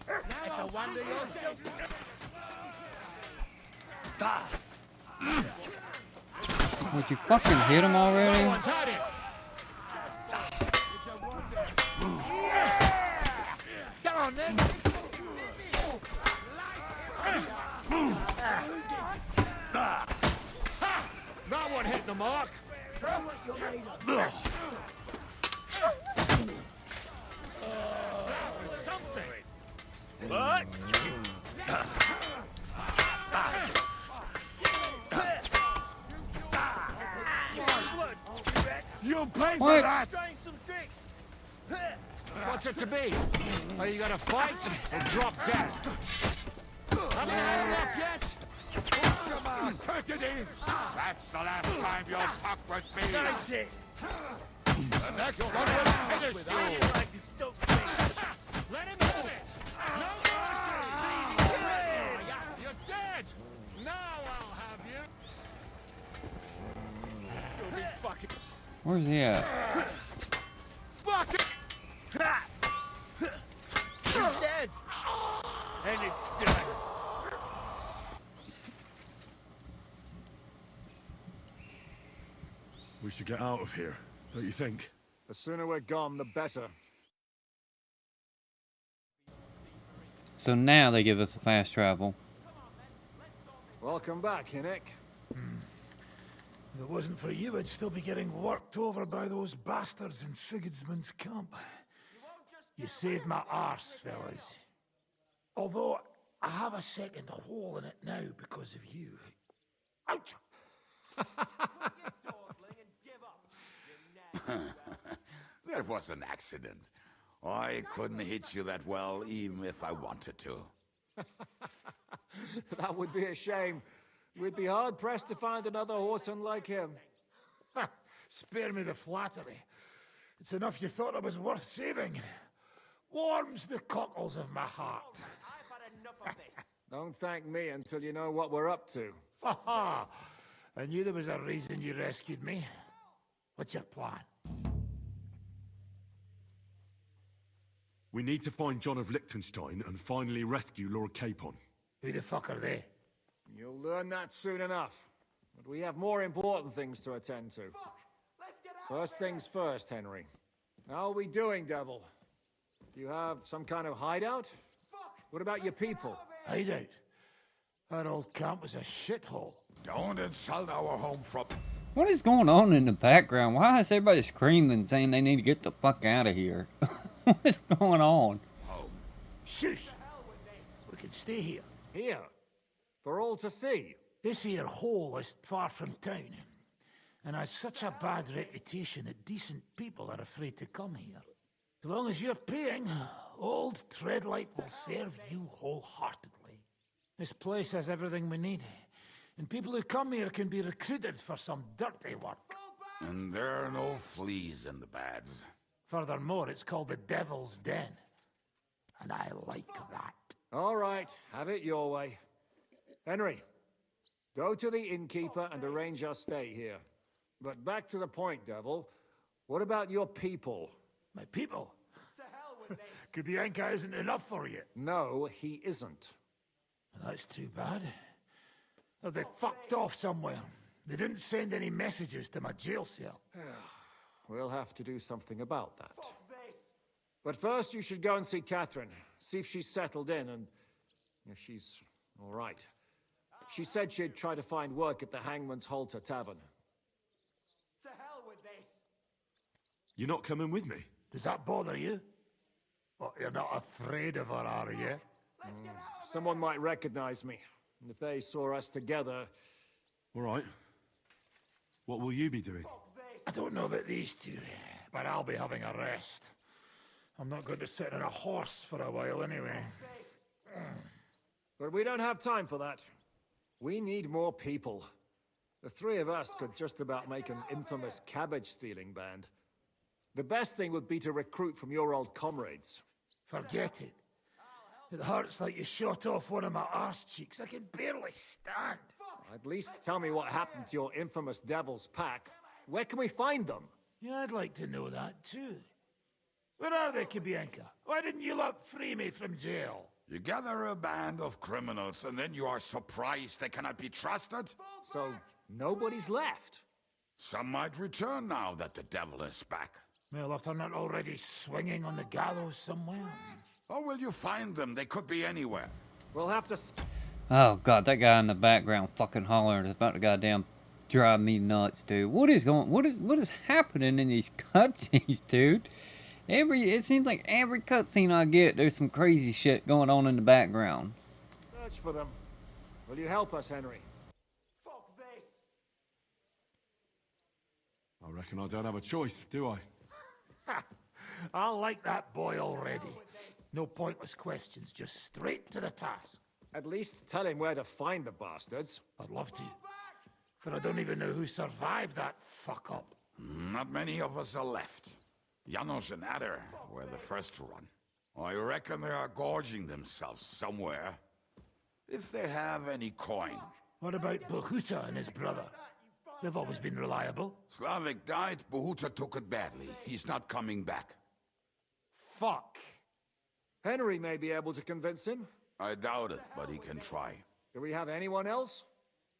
It's a wonder you're still... Would you fucking hit him already? Come on, then! That one hit the mark. Something. But You'll pay for What? that! what's it to be? Are you gonna fight or drop dead? Haven't had enough yet? Come on, cut it in! That's the last time you'll fuck with me! That's it! The next one will finish you! Let him have it! No mercy! You're dead! Now I'll have you! You'll be fucking... Where's he at? Fuck it! He's dead! And it's done! We should get out of here, don't you think? The sooner we're gone, the better. So now they give us a fast travel. Welcome back, Hinek. If it wasn't for you, I'd still be getting worked over by those bastards in Sigismund's camp. You saved my arse, fellas. Although, I have a second hole in it now because of you. Ouch! That was an accident. I couldn't hit you that well, even if I wanted to. That would be a shame. We'd be hard-pressed to find another horseman like him. Spare me the flattery. It's enough you thought I was worth saving. Warms the cockles of my heart. Don't thank me until you know what we're up to. Ha ha! I knew there was a reason you rescued me. What's your plan? We need to find John of Liechtenstein and finally rescue Lord Capon. Who the fuck are they? You'll learn that soon enough. But we have more important things to attend to. First things first, Henry. How are we doing, Devil? Do you have some kind of hideout? What about your people? Hideout? That old camp was a shithole. Don't insult our home from... What is going on in the background? Why is everybody screaming, saying they need to get the fuck out of here? What is going on? Shush! We can stay here. Here? For all to see? This here hole is far from town, and has such a bad reputation that decent people are afraid to come here. As long as you're paying, old Treadlight will serve you wholeheartedly. This place has everything we need, and people who come here can be recruited for some dirty work. And there are no fleas in the beds. Furthermore, it's called the Devil's Den, and I like that. All right, have it your way. Henry, go to the innkeeper and arrange our stay here. But back to the point, Devil. What about your people? My people? Kubienka isn't enough for you. No, he isn't. That's too bad. Oh, they fucked off somewhere. They didn't send any messages to my jail cell. We'll have to do something about that. But first, you should go and see Catherine. See if she's settled in and if she's all right. She said she'd try to find work at the Hangman's Halter Tavern. To hell with this. You're not coming with me? Does that bother you? Well, you're not afraid of her, are you? Someone might recognize me. And if they saw us together... All right. What will you be doing? I don't know about these two, but I'll be having a rest. I'm not going to sit on a horse for a while anyway. But we don't have time for that. We need more people. The three of us could just about make an infamous cabbage-stealing band. The best thing would be to recruit from your old comrades. Forget it. It hurts like you shot off one of my arse cheeks. I can barely stand. At least tell me what happened to your infamous Devil's Pack. Where can we find them? Yeah, I'd like to know that too. Where are they, Kubienka? Why didn't you lot free me from jail? You gather a band of criminals and then you are surprised they cannot be trusted? So, nobody's left? Some might return now that the devil is back. Well, if they're not already swinging on the gallows somewhere. How will you find them? They could be anywhere. We'll have to... Oh god, that guy in the background fucking hollering is about to goddamn drive me nuts, dude. What is happening in these cutscenes, dude? It seems like every cutscene I get, there's some crazy shit going on in the background. Search for them. Will you help us, Henry? Fuck this. I reckon I don't have a choice, do I? I like that boy already. No pointless questions, just straight to the task. At least tell him where to find the bastards. I'd love to. For I don't even know who survived that fuck-up. Not many of us are left. Janos and Adder were the first to run. I reckon they are gorging themselves somewhere. If they have any coin. What about Bohuta and his brother? They've always been reliable. Slavik died, Bohuta took it badly. He's not coming back. Fuck. Henry may be able to convince him. I doubt it, but he can try. Do we have anyone else?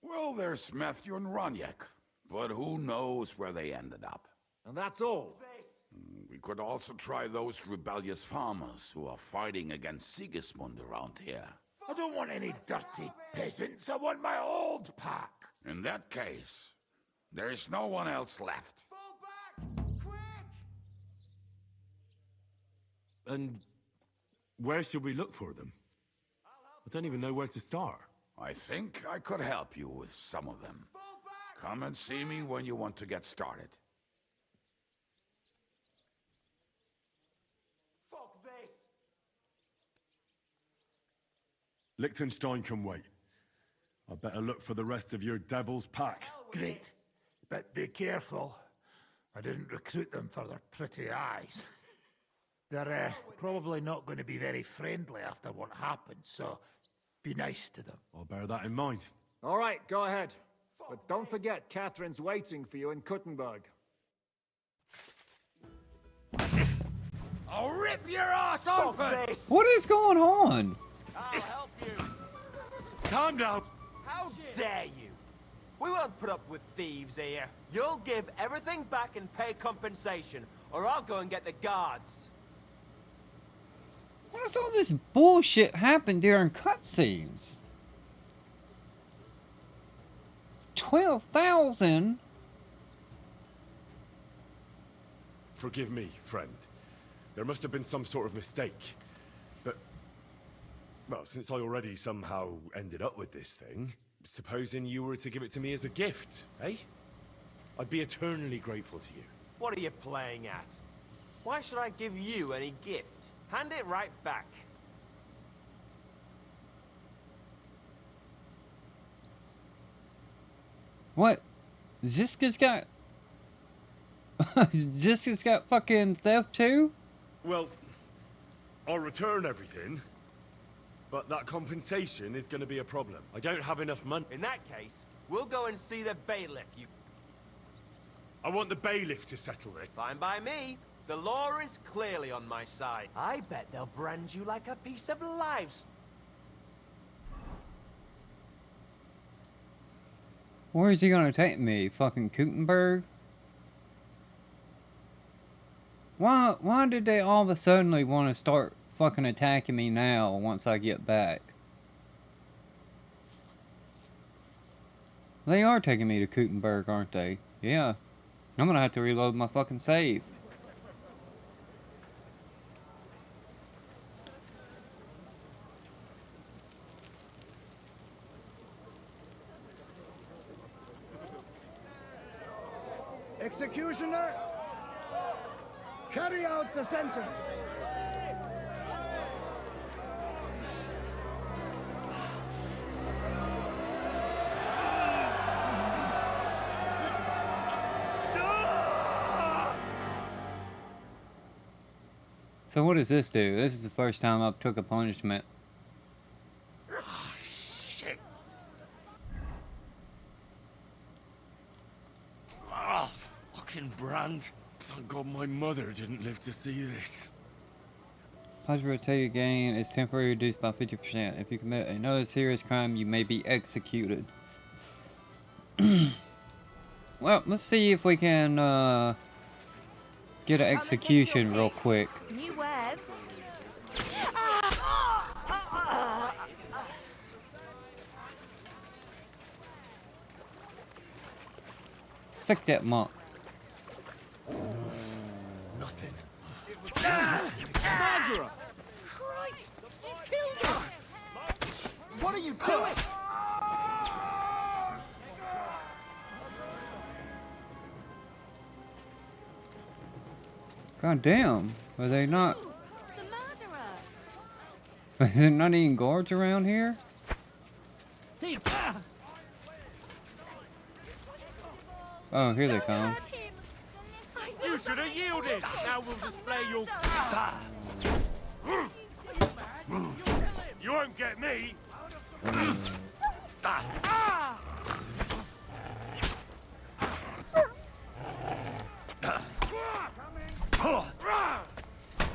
Well, there's Matthew and Roniak, but who knows where they ended up. And that's all. We could also try those rebellious farmers who are fighting against Sigismund around here. I don't want any dirty peasants. I want my old pack. In that case, there's no one else left. And where should we look for them? I don't even know where to start. I think I could help you with some of them. Come and see me when you want to get started. Fuck this. Liechtenstein can wait. I better look for the rest of your Devil's Pack. Great. But be careful. I didn't recruit them for their pretty eyes. They're probably not going to be very friendly after what happened, so Be nice to them. I'll bear that in mind. All right, go ahead. But don't forget, Catherine's waiting for you in Kuttenberg. I'll rip your ass open! What is going on? I'll help you. Calm down. How dare you? We won't put up with thieves here. You'll give everything back and pay compensation, or I'll go and get the guards. Why does all this bullshit happen during cutscenes? 12,000? Forgive me, friend. There must have been some sort of mistake. But, well, since I already somehow ended up with this thing, supposing you were to give it to me as a gift, eh? I'd be eternally grateful to you. What are you playing at? Why should I give you any gift? Hand it right back. What? Ziska's got... Ziska's got fucking theft too? Well, I'll return everything, but that compensation is going to be a problem. I don't have enough money. In that case, we'll go and see the bailiff. I want the bailiff to settle it. Fine by me. The law is clearly on my side. I bet they'll brand you like a piece of livestock. Where is he gonna take me? Fucking Kuttenberg? Why did they all of a sudden want to start fucking attacking me now once I get back? They are taking me to Kuttenberg, aren't they? Yeah. I'm gonna have to reload my fucking save. Executioner, carry out the sentence. So what does this do? This is the first time I've took a punishment. Oh, shit. Oh, fucking Brand. Thank God my mother didn't live to see this. Punishment rotate gain is temporarily reduced by 50%. If you commit another serious crime, you may be executed. Well, let's see if we can get an execution real quick. New wares. Sick that monk. Nothing. Murderer! Christ! You killed him! What are you doing? God damn. Are they not... The murderer! Are there not even guards around here? Oh, here they come. You should have yielded. Now we'll display your... You won't get me.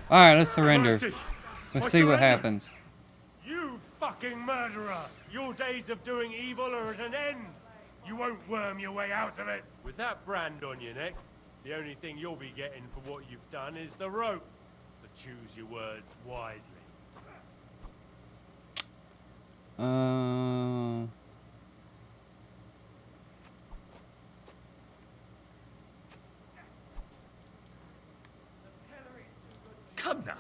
Alright, let's surrender. Let's see what happens. You fucking murderer! Your days of doing evil are at an end. You won't worm your way out of it. With that brand on your neck, the only thing you'll be getting for what you've done is the rope. So choose your words wisely. Come now.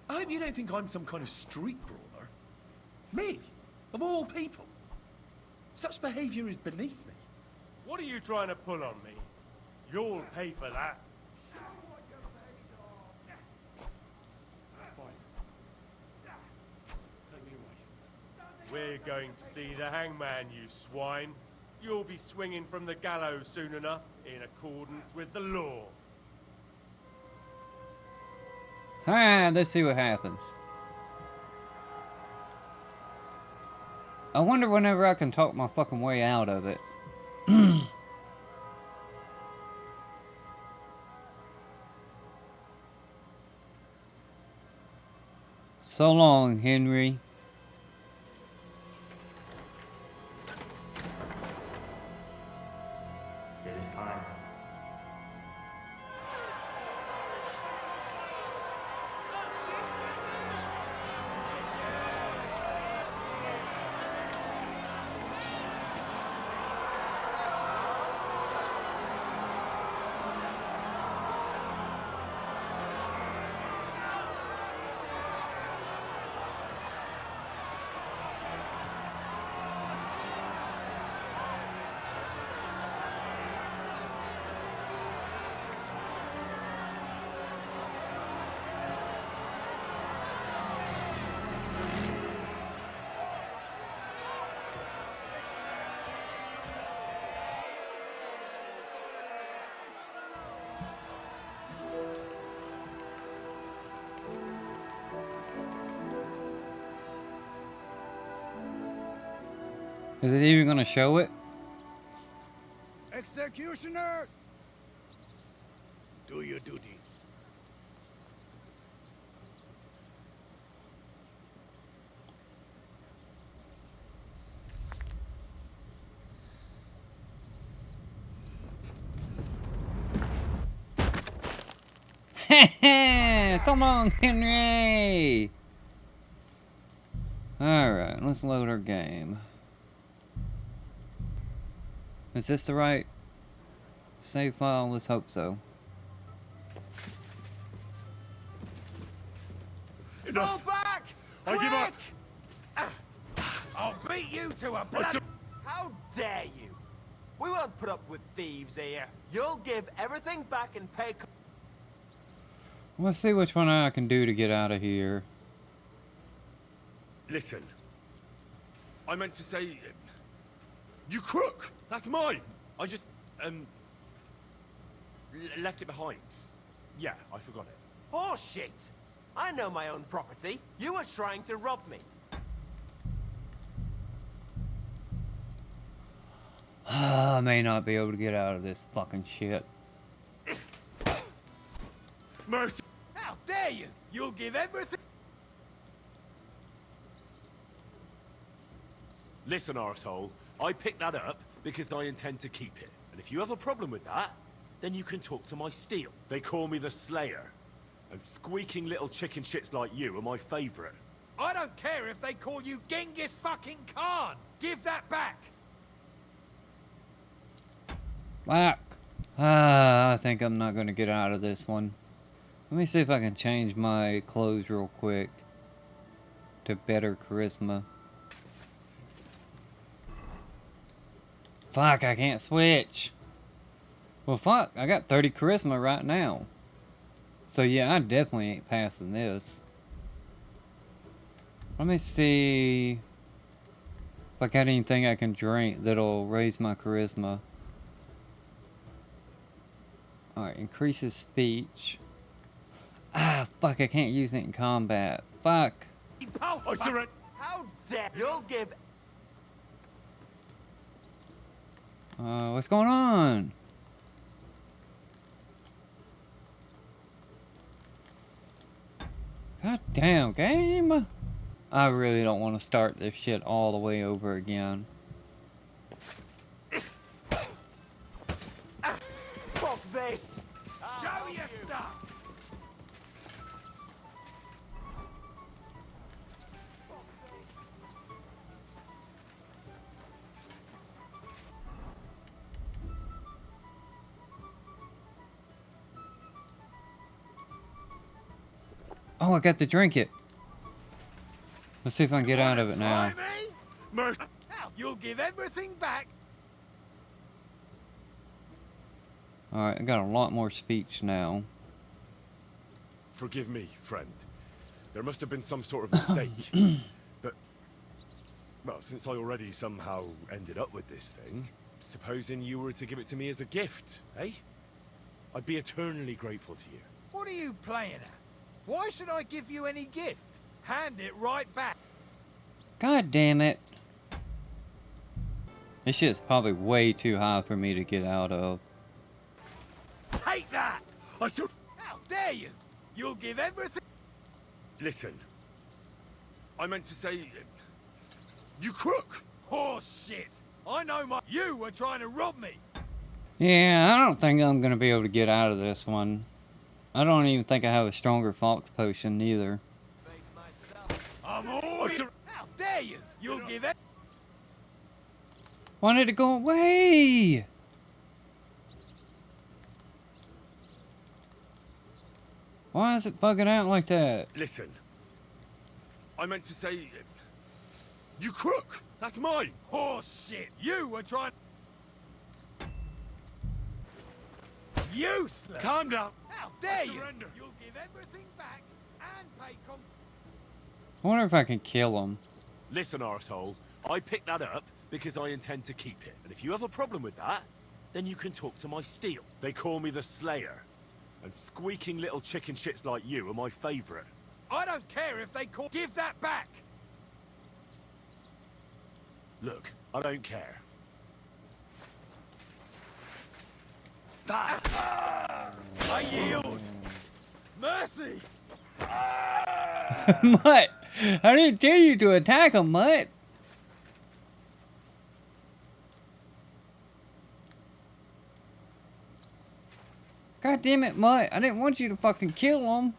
I hope you don't think I'm some kind of street brawler. Me, of all people. Such behavior is beneath me. What are you trying to pull on me? You'll pay for that. We're going to see the hangman, you swine. You'll be swinging from the gallows soon enough, in accordance with the law. Alright, let's see what happens. I wonder whenever I can talk my fucking way out of it. So long, Henry. It is time. Is it even gonna show it? Executioner! Do your duty. So long, Henry! Alright, let's load our game. Is this the right save file? Let's hope so. Enough! Go back! I give up! I'll beat you to a blood... How dare you? We won't put up with thieves here. You'll give everything back and pay... Let's see which one I can do to get out of here. Listen. I meant to say... you crook! That's mine! I just, left it behind. Yeah, I forgot it. Oh, shit! I know my own property. You were trying to rob me. I may not be able to get out of this fucking shit. Mercy! How dare you! You'll give everything... Listen, arsehole. I picked that up because I intend to keep it. And if you have a problem with that, then you can talk to my steel. They call me the Slayer. And squeaking little chicken shits like you are my favorite. I don't care if they call you Genghis fucking Khan! Give that back! Fuck. I think I'm not gonna get out of this one. Let me see if I can change my clothes real quick to better charisma. Fuck, I can't switch. Well, fuck, I got 30 charisma right now. So yeah, I definitely ain't passing this. Let me see if I got anything I can drink that'll raise my charisma. Alright, increases speech. Ah, fuck, I can't use it in combat. Fuck. I surrender. How dare you'll give... What's going on? God damn, game. I really don't want to start this shit all the way over again. Fuck this! Show your stuff! Oh, I got to drink it. Let's see if I can get out of it now. Now, you'll give everything back. Alright, I got a lot more speech now. Forgive me, friend. There must have been some sort of mistake. But, well, since I already somehow ended up with this thing, supposing you were to give it to me as a gift, eh? I'd be eternally grateful to you. What are you playing at? Why should I give you any gift? Hand it right back. God damn it. This shit's probably way too high for me to get out of. Take that! How dare you! You'll give everything. Listen. I meant to say... You crook! Horse shit! I know you were trying to rob me! Yeah, I don't think I'm gonna be able to get out of this one. I don't even think I have a stronger fox potion either. I'm all... How dare you! You'll give it... Why did it go away? Why is it bugging out like that? Listen. I meant to say... You crook! That's mine! Horse shit! You were trying... Useless! Calm down! How dare you! You'll give everything back and pay I wonder if I can kill him. Listen, arsehole. I picked that up because I intend to keep it. And if you have a problem with that, then you can talk to my steel. They call me the Slayer. And squeaking little chicken shits like you are my favorite. I don't care if they call... Give that back! Look, I don't care. I yield! Mercy! Mutt! I didn't tell you to attack him, Mutt! God damn it, Mutt! I didn't want you to fucking kill him!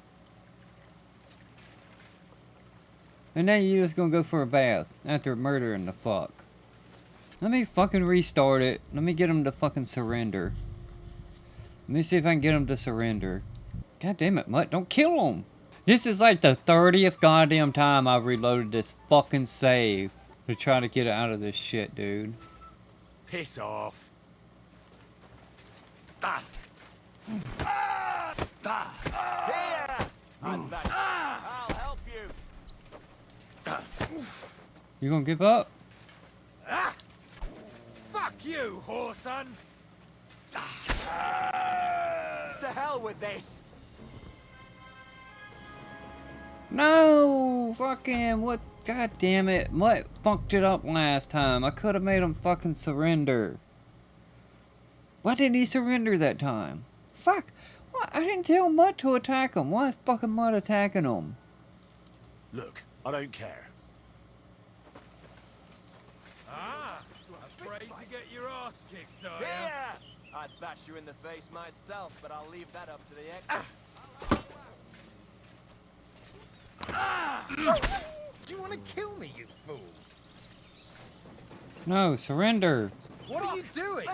And now you're just gonna go for a bath after murdering the fuck. Let me fucking restart it. Let me get him to fucking surrender. Let me see if I can get him to surrender. God damn it, Mutt, don't kill him! This is like the 30th goddamn time I've reloaded this fucking save to try to get out of this shit, dude. Piss off. Here! I'll help you. You gonna give up? Fuck you, whoreson! To hell with this! No! Fucking what? God damn it. Mutt fucked it up last time. I could have made him fucking surrender. Why didn't he surrender that time? Fuck! What? I didn't tell Mutt to attack him. Why is fucking Mutt attacking him? Look, I don't care. Afraid to get your ass kicked, are Here! I'd bash you in the face myself, but I'll leave that up to the Do you want to kill me, you fool? No, surrender. What are you doing?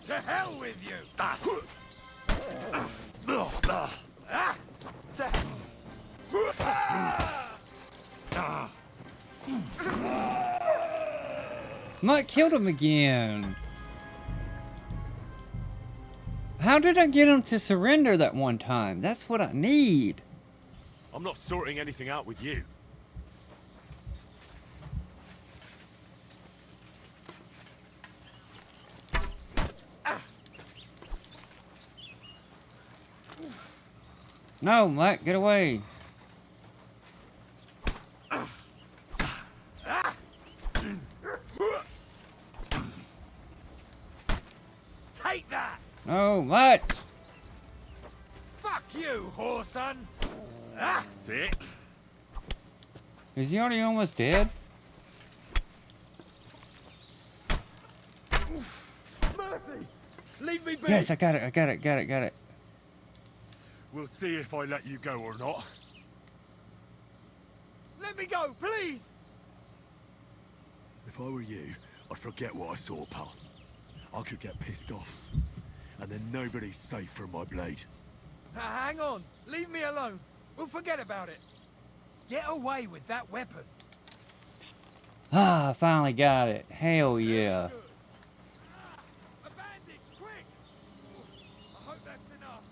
To hell with you! Mutt killed him again. How did I get him to surrender that one time? That's what I need. I'm not sorting anything out with you. No, Mutt, get away. Take that! No, Mutt! Fuck you, whoreson! Sick. Is he already almost dead? Mercy! Leave me be! Yes, I got it, got it. We'll see if I let you go or not. Let me go, please! If I were you, I'd forget what I saw, pal. I could get pissed off. And then nobody's safe from my blade. Hang on! Leave me alone! We'll forget about it! Get away with that weapon! Ah, I finally got it. Hell yeah. A bandage, quick! I hope that's enough.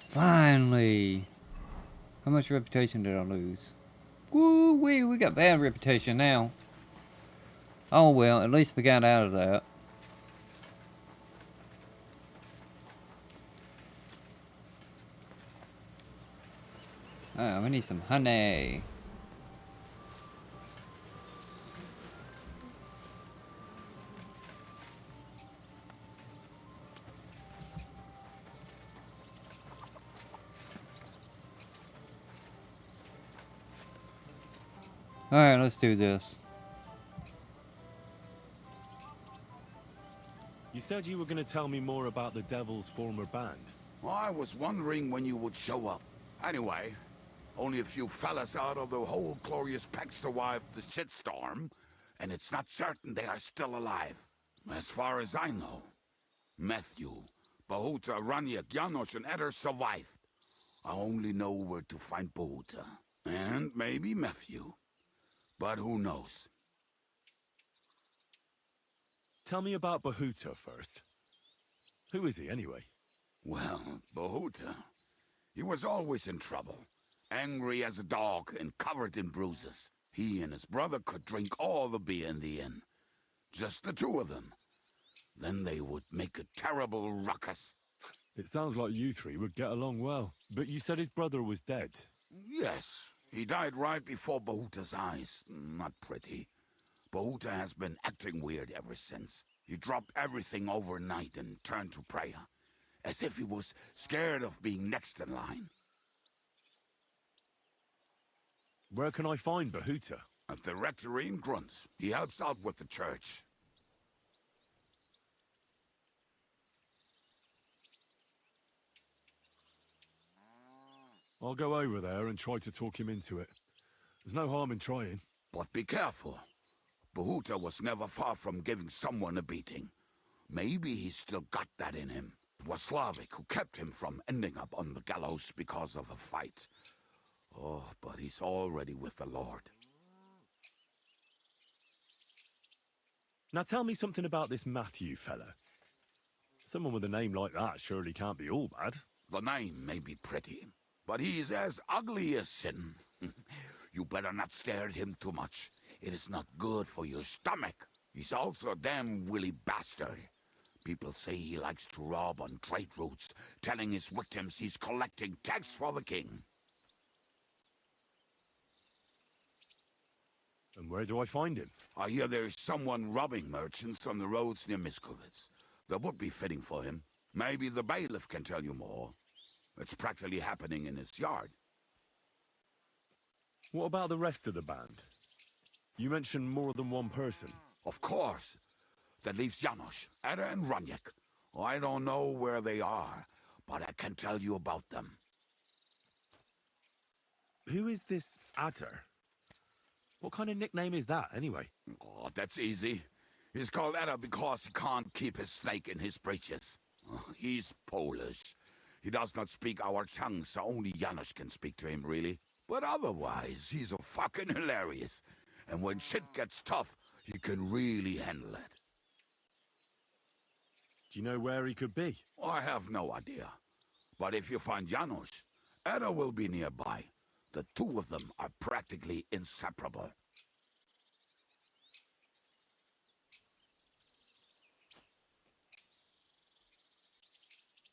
Finally. How much reputation did I lose? Woo wee, we got bad reputation now. Oh well, at least we got out of that. Oh, we need some honey. Alright, let's do this. You said you were going to tell me more about the Devil's former band. I was wondering when you would show up. Anyway, only a few fellas out of the whole glorious pack survived the shitstorm, and it's not certain they are still alive. As far as I know, Matthew, Bahuta, Raniak, Janos, and Eder survived. I only know where to find Bahuta. And maybe Matthew. But who knows? Tell me about Bahuta first. Who is he, anyway? Well, Bahuta, he was always in trouble. Angry as a dog and covered in bruises. He and his brother could drink all the beer in the inn. Just the two of them. Then they would make a terrible ruckus. It sounds like you three would get along well. But you said his brother was dead. Yes, he died right before Bahuta's eyes. Not pretty. Bahuta has been acting weird ever since. He dropped everything overnight and turned to prayer. As if he was scared of being next in line. Where can I find Bahuta? At the rectory in Grunt. He helps out with the church. I'll go over there and try to talk him into it. There's no harm in trying. But be careful. Bahuta was never far from giving someone a beating. Maybe he's still got that in him. It was Slavik who kept him from ending up on the gallows because of a fight. Oh, but he's already with the Lord. Now tell me something about this Matthew fella. Someone with a name like that surely can't be all bad. The name may be pretty, but he's as ugly as sin. You better not stare at him too much. It is not good for your stomach. He's also a damn willy bastard. People say he likes to rob on trade routes, telling his victims he's collecting tax for the king. And where do I find him? I hear there's someone robbing merchants on the roads near Miskovitz. That would be fitting for him. Maybe the bailiff can tell you more. It's practically happening in his yard. What about the rest of the band? You mentioned more than one person. Of course. That leaves Janos, Eder, and Raniak. I don't know where they are, but I can tell you about them. Who is this Eder? What kind of nickname is that, anyway? Oh, that's easy. He's called Eder because he can't keep his snake in his breeches. He's Polish. He does not speak our tongue, so only Janos can speak to him, really. But otherwise, he's a fucking hilarious. And when shit gets tough, he can really handle it. Do you know where he could be? I have no idea. But if you find Janos, Eder will be nearby. The two of them are practically inseparable.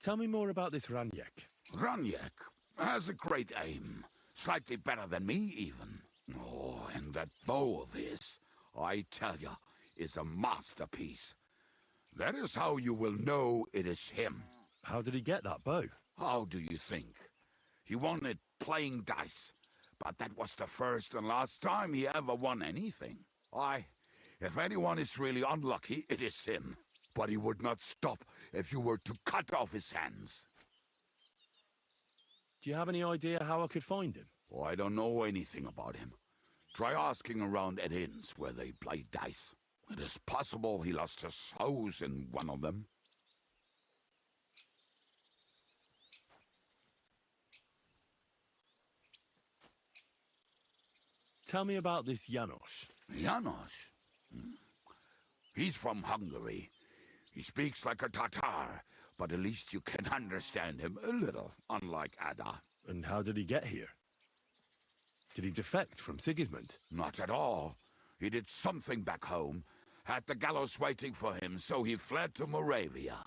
Tell me more about this Raniak. Raniak has a great aim. Slightly better than me, even. Oh, and that bow of his, I tell ya, is a masterpiece. That is how you will know it is him. How did he get that bow? How do you think? He won it playing dice. But that was the first and last time he ever won anything. If anyone is really unlucky, it is him. But he would not stop if you were to cut off his hands. Do you have any idea how I could find him? Oh, I don't know anything about him. Try asking around at inns where they play dice. It is possible he lost his hose in one of them. Tell me about this Janos. Janos? He's from Hungary. He speaks like a Tatar, but at least you can understand him a little, unlike Ada. And how did he get here? Did he defect from Sigismund? Not at all. He did something back home, had the gallows waiting for him, so he fled to Moravia.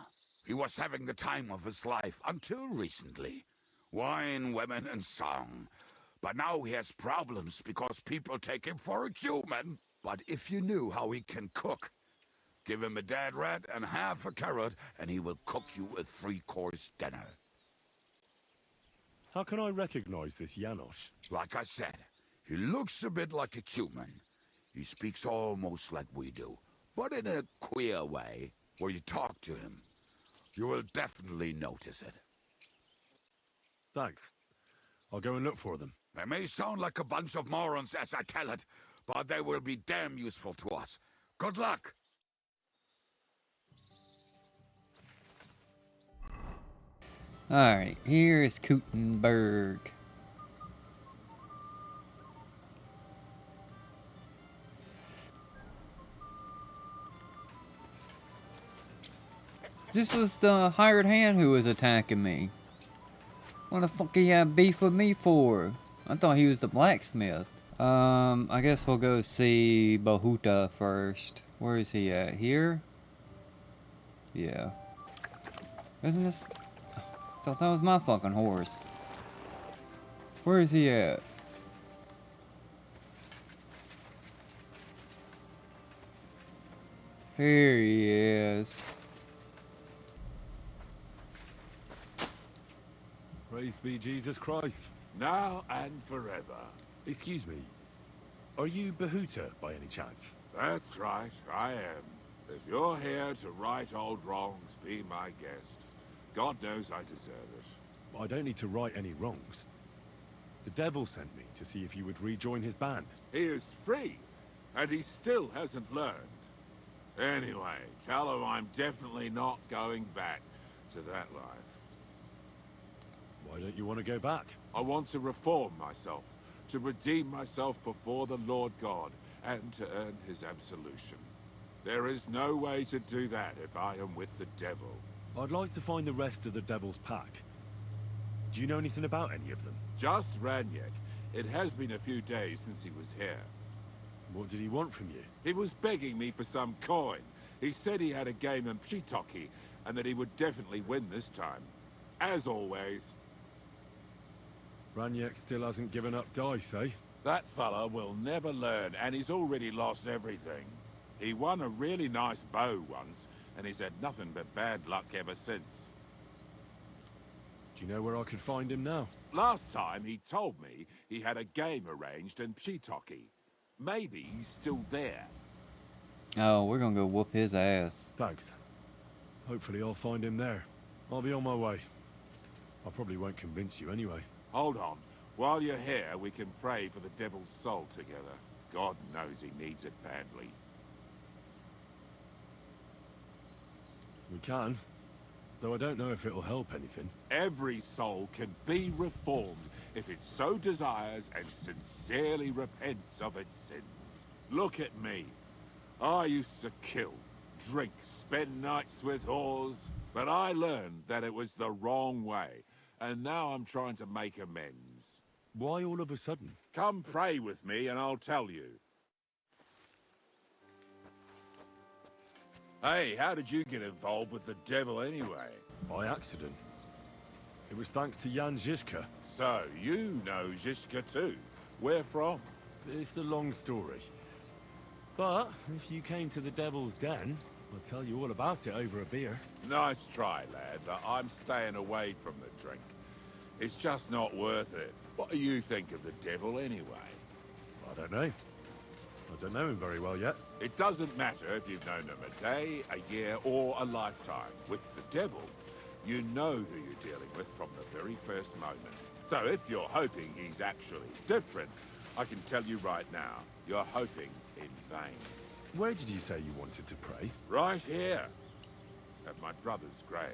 He was having the time of his life until recently. Wine, women, and song. But now he has problems because people take him for a human. But if you knew how he can cook, give him a dead rat and half a carrot, and he will cook you a 3-course dinner. How can I recognize this Janos? Like I said, he looks a bit like a human. He speaks almost like we do, but in a queer way, where you talk to him. You will definitely notice it. Thanks. I'll go and look for them. They may sound like a bunch of morons as I tell it, but they will be damn useful to us. Good luck! Alright, here is Kuttenberg. This was the hired hand who was attacking me. What the fuck he had beef with me for? I thought he was the blacksmith. I guess we'll go see Bahuta first. Where is he at? Here? Yeah. Isn't this? I thought that was my fucking horse. Where is he at? Here he is. Praise be Jesus Christ. Now and forever. Excuse me. Are you Bahuta by any chance? That's right, I am. If you're here to right old wrongs, be my guest. God knows I deserve it. I don't need to right any wrongs. The devil sent me to see if you would rejoin his band. He is free, and he still hasn't learned. Anyway, tell him I'm definitely not going back to that life. Why don't you want to go back? I want to reform myself, to redeem myself before the Lord God, and to earn his absolution. There is no way to do that if I am with the devil. I'd like to find the rest of the devil's pack. Do you know anything about any of them? Just Ranyek. It has been a few days since he was here. What did he want from you? He was begging me for some coin. He said he had a game in Pshitoki, and that he would definitely win this time. As always. Ranyek still hasn't given up dice, eh? That fella will never learn, and he's already lost everything. He won a really nice bow once, and he's had nothing but bad luck ever since. Do you know where I could find him now? Last time he told me he had a game arranged in Pshitoki. Maybe he's still there. Oh, we're gonna go whoop his ass. Thanks. Hopefully I'll find him there. I'll be on my way. I probably won't convince you anyway. Hold on. While you're here, we can pray for the devil's soul together. God knows he needs it badly. We can, though I don't know if it'll help anything. Every soul can be reformed if it so desires and sincerely repents of its sins. Look at me. I used to kill, drink, spend nights with whores, but I learned that it was the wrong way, and now I'm trying to make amends. Why all of a sudden? Come pray with me and I'll tell you. Hey, how did you get involved with the devil anyway? By accident. It was thanks to Jan Žižka. So, you know Žižka too. Where from? It's a long story. But, if you came to the Devil's Den, I'll tell you all about it over a beer. Nice try, lad, but I'm staying away from the drink. It's just not worth it. What do you think of the devil anyway? I don't know. I don't know him very well yet. It doesn't matter if you've known him a day, a year, or a lifetime. With the devil, you know who you're dealing with from the very first moment. So if you're hoping he's actually different, I can tell you right now, you're hoping in vain. Where did you say you wanted to pray? Right here, at my brother's grave.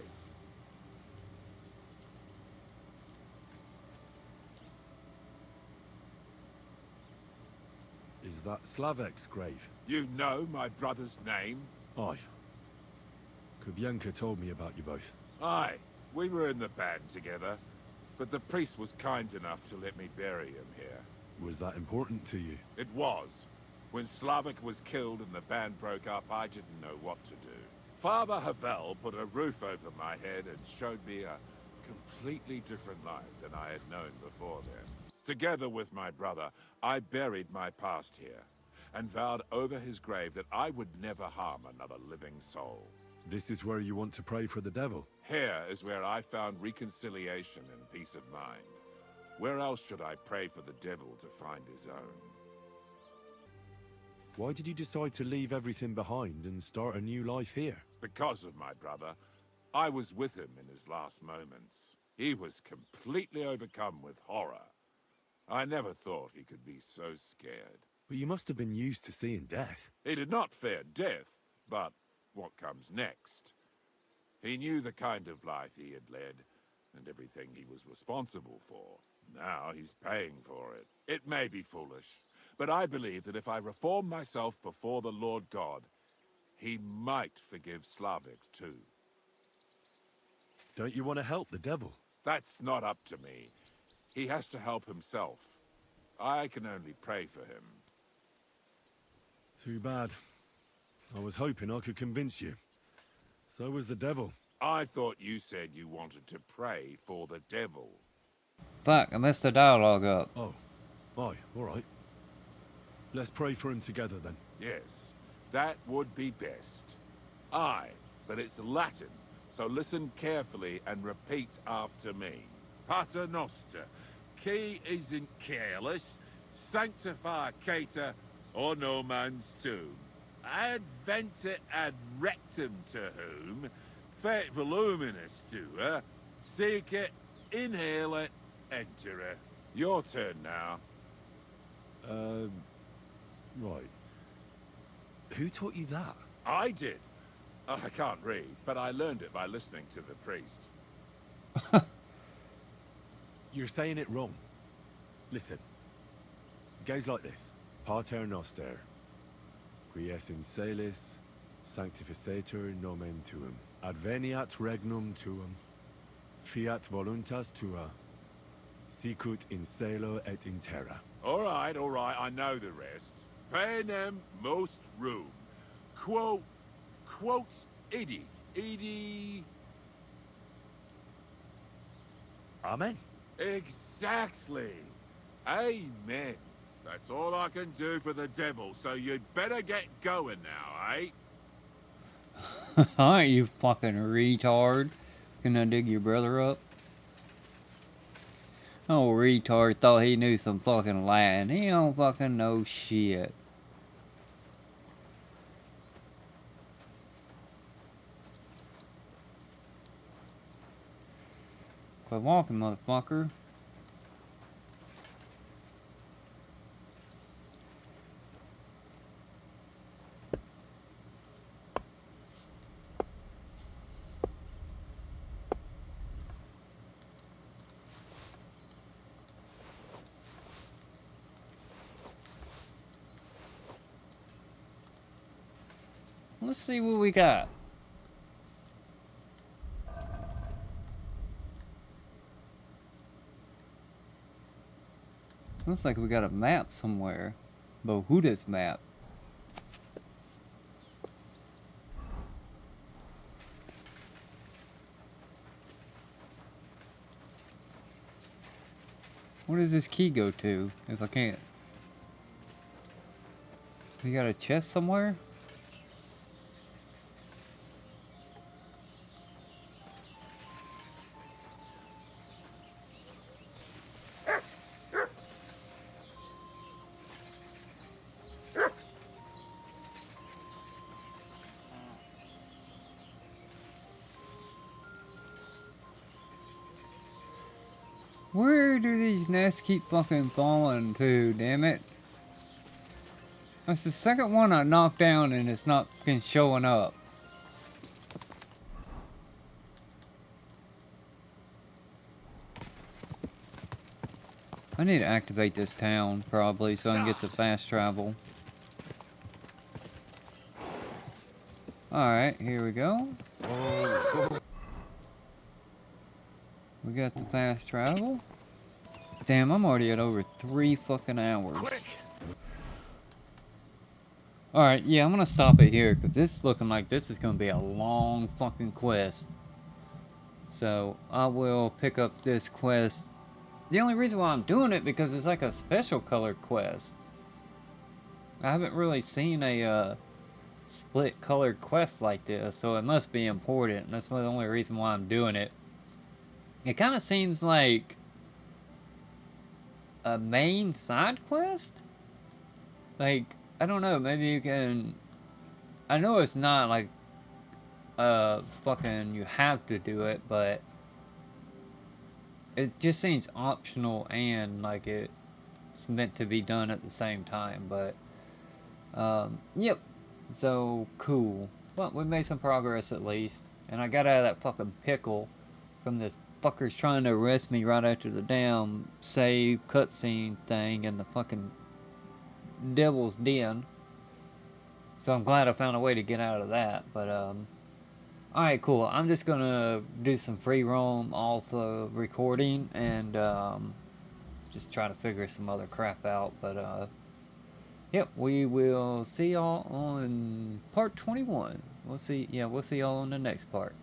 Is that Slavek's grave? You know my brother's name? Aye. Kubienka told me about you both. Aye, we were in the band together, but the priest was kind enough to let me bury him here. Was that important to you? It was. When Slavik was killed and the band broke up, I didn't know what to do. Father Havel put a roof over my head and showed me a completely different life than I had known before then. Together with my brother, I buried my past here, and vowed over his grave that I would never harm another living soul. This is where you want to pray for the devil? Here is where I found reconciliation and peace of mind. Where else should I pray for the devil to find his own? Why did you decide to leave everything behind and start a new life here? Because of my brother. I was with him in his last moments. He was completely overcome with horror. I never thought he could be so scared. But you must have been used to seeing death. He did not fear death, but what comes next. He knew the kind of life he had led, and everything he was responsible for. Now he's paying for it. It may be foolish, but I believe that if I reform myself before the Lord God, he might forgive Slavik too. Don't you want to help the devil? That's not up to me. He has to help himself. I can only pray for him. Too bad. I was hoping I could convince you. So was the devil. I thought you said you wanted to pray for the devil. Fuck, I messed the dialogue up. Oh. Aye, alright. Let's pray for him together then. Yes, that would be best. Aye, but it's Latin, so listen carefully and repeat after me. Pater Noster, qui is in careless, sanctificator or no man's tomb. Adventet ad rectum to whom, fet voluminous to her, seek it, inhale it, enter her. Your turn now. Right. Who taught you that? I did. I can't read, but I learned it by listening to the priest. You're saying it wrong. Listen. It goes like this. Pater Noster, qui es in celis, sanctificetur nomen tuum. Adveniat regnum tuum. Fiat voluntas tua. Sicut in cielo et in terra. All right, I know the rest. Panem most room. Quote idi. Idi. Amen. Exactly. Amen. That's all I can do for the devil, so you'd better get going now, eh? Alright, you fucking retard. Can I dig your brother up? Oh, retard thought he knew some fucking Latin. He don't fucking know shit. Quit walking, motherfucker. Let's see what we got. Looks like we got a map somewhere. Bohuda's map. Where does this key go to, if I can't? We got a chest somewhere? Where do these nests keep fucking falling to, damn it? That's the second one I knocked down and it's not fucking showing up. I need to activate this town, probably, so I can get the fast travel. Alright, here we go. We got the fast travel. Damn, I'm already at over 3 fucking hours. Alright, yeah, I'm gonna stop it here, because this is looking like this is gonna be a long fucking quest. So, I will pick up this quest The only reason why I'm doing it because it's like a special colored quest. I haven't really seen a split colored quest like this, so it must be important. That's the only reason why I'm doing it. It kind of seems like a main side quest? Like, I don't know, maybe you can... I know it's not like fucking you have to do it, but it just seems optional and like it's meant to be done at the same time. But yep, so cool. Well, we made some progress at least, and I got out of that fucking pickle from this fuckers trying to arrest me right after the damn save cutscene thing in the fucking Devil's Den. So I'm glad I found a way to get out of that. But alright, cool. I'm just gonna do some free roam off of recording and just try to figure some other crap out. But yep, we will see y'all on part 21. We'll see y'all on the next part.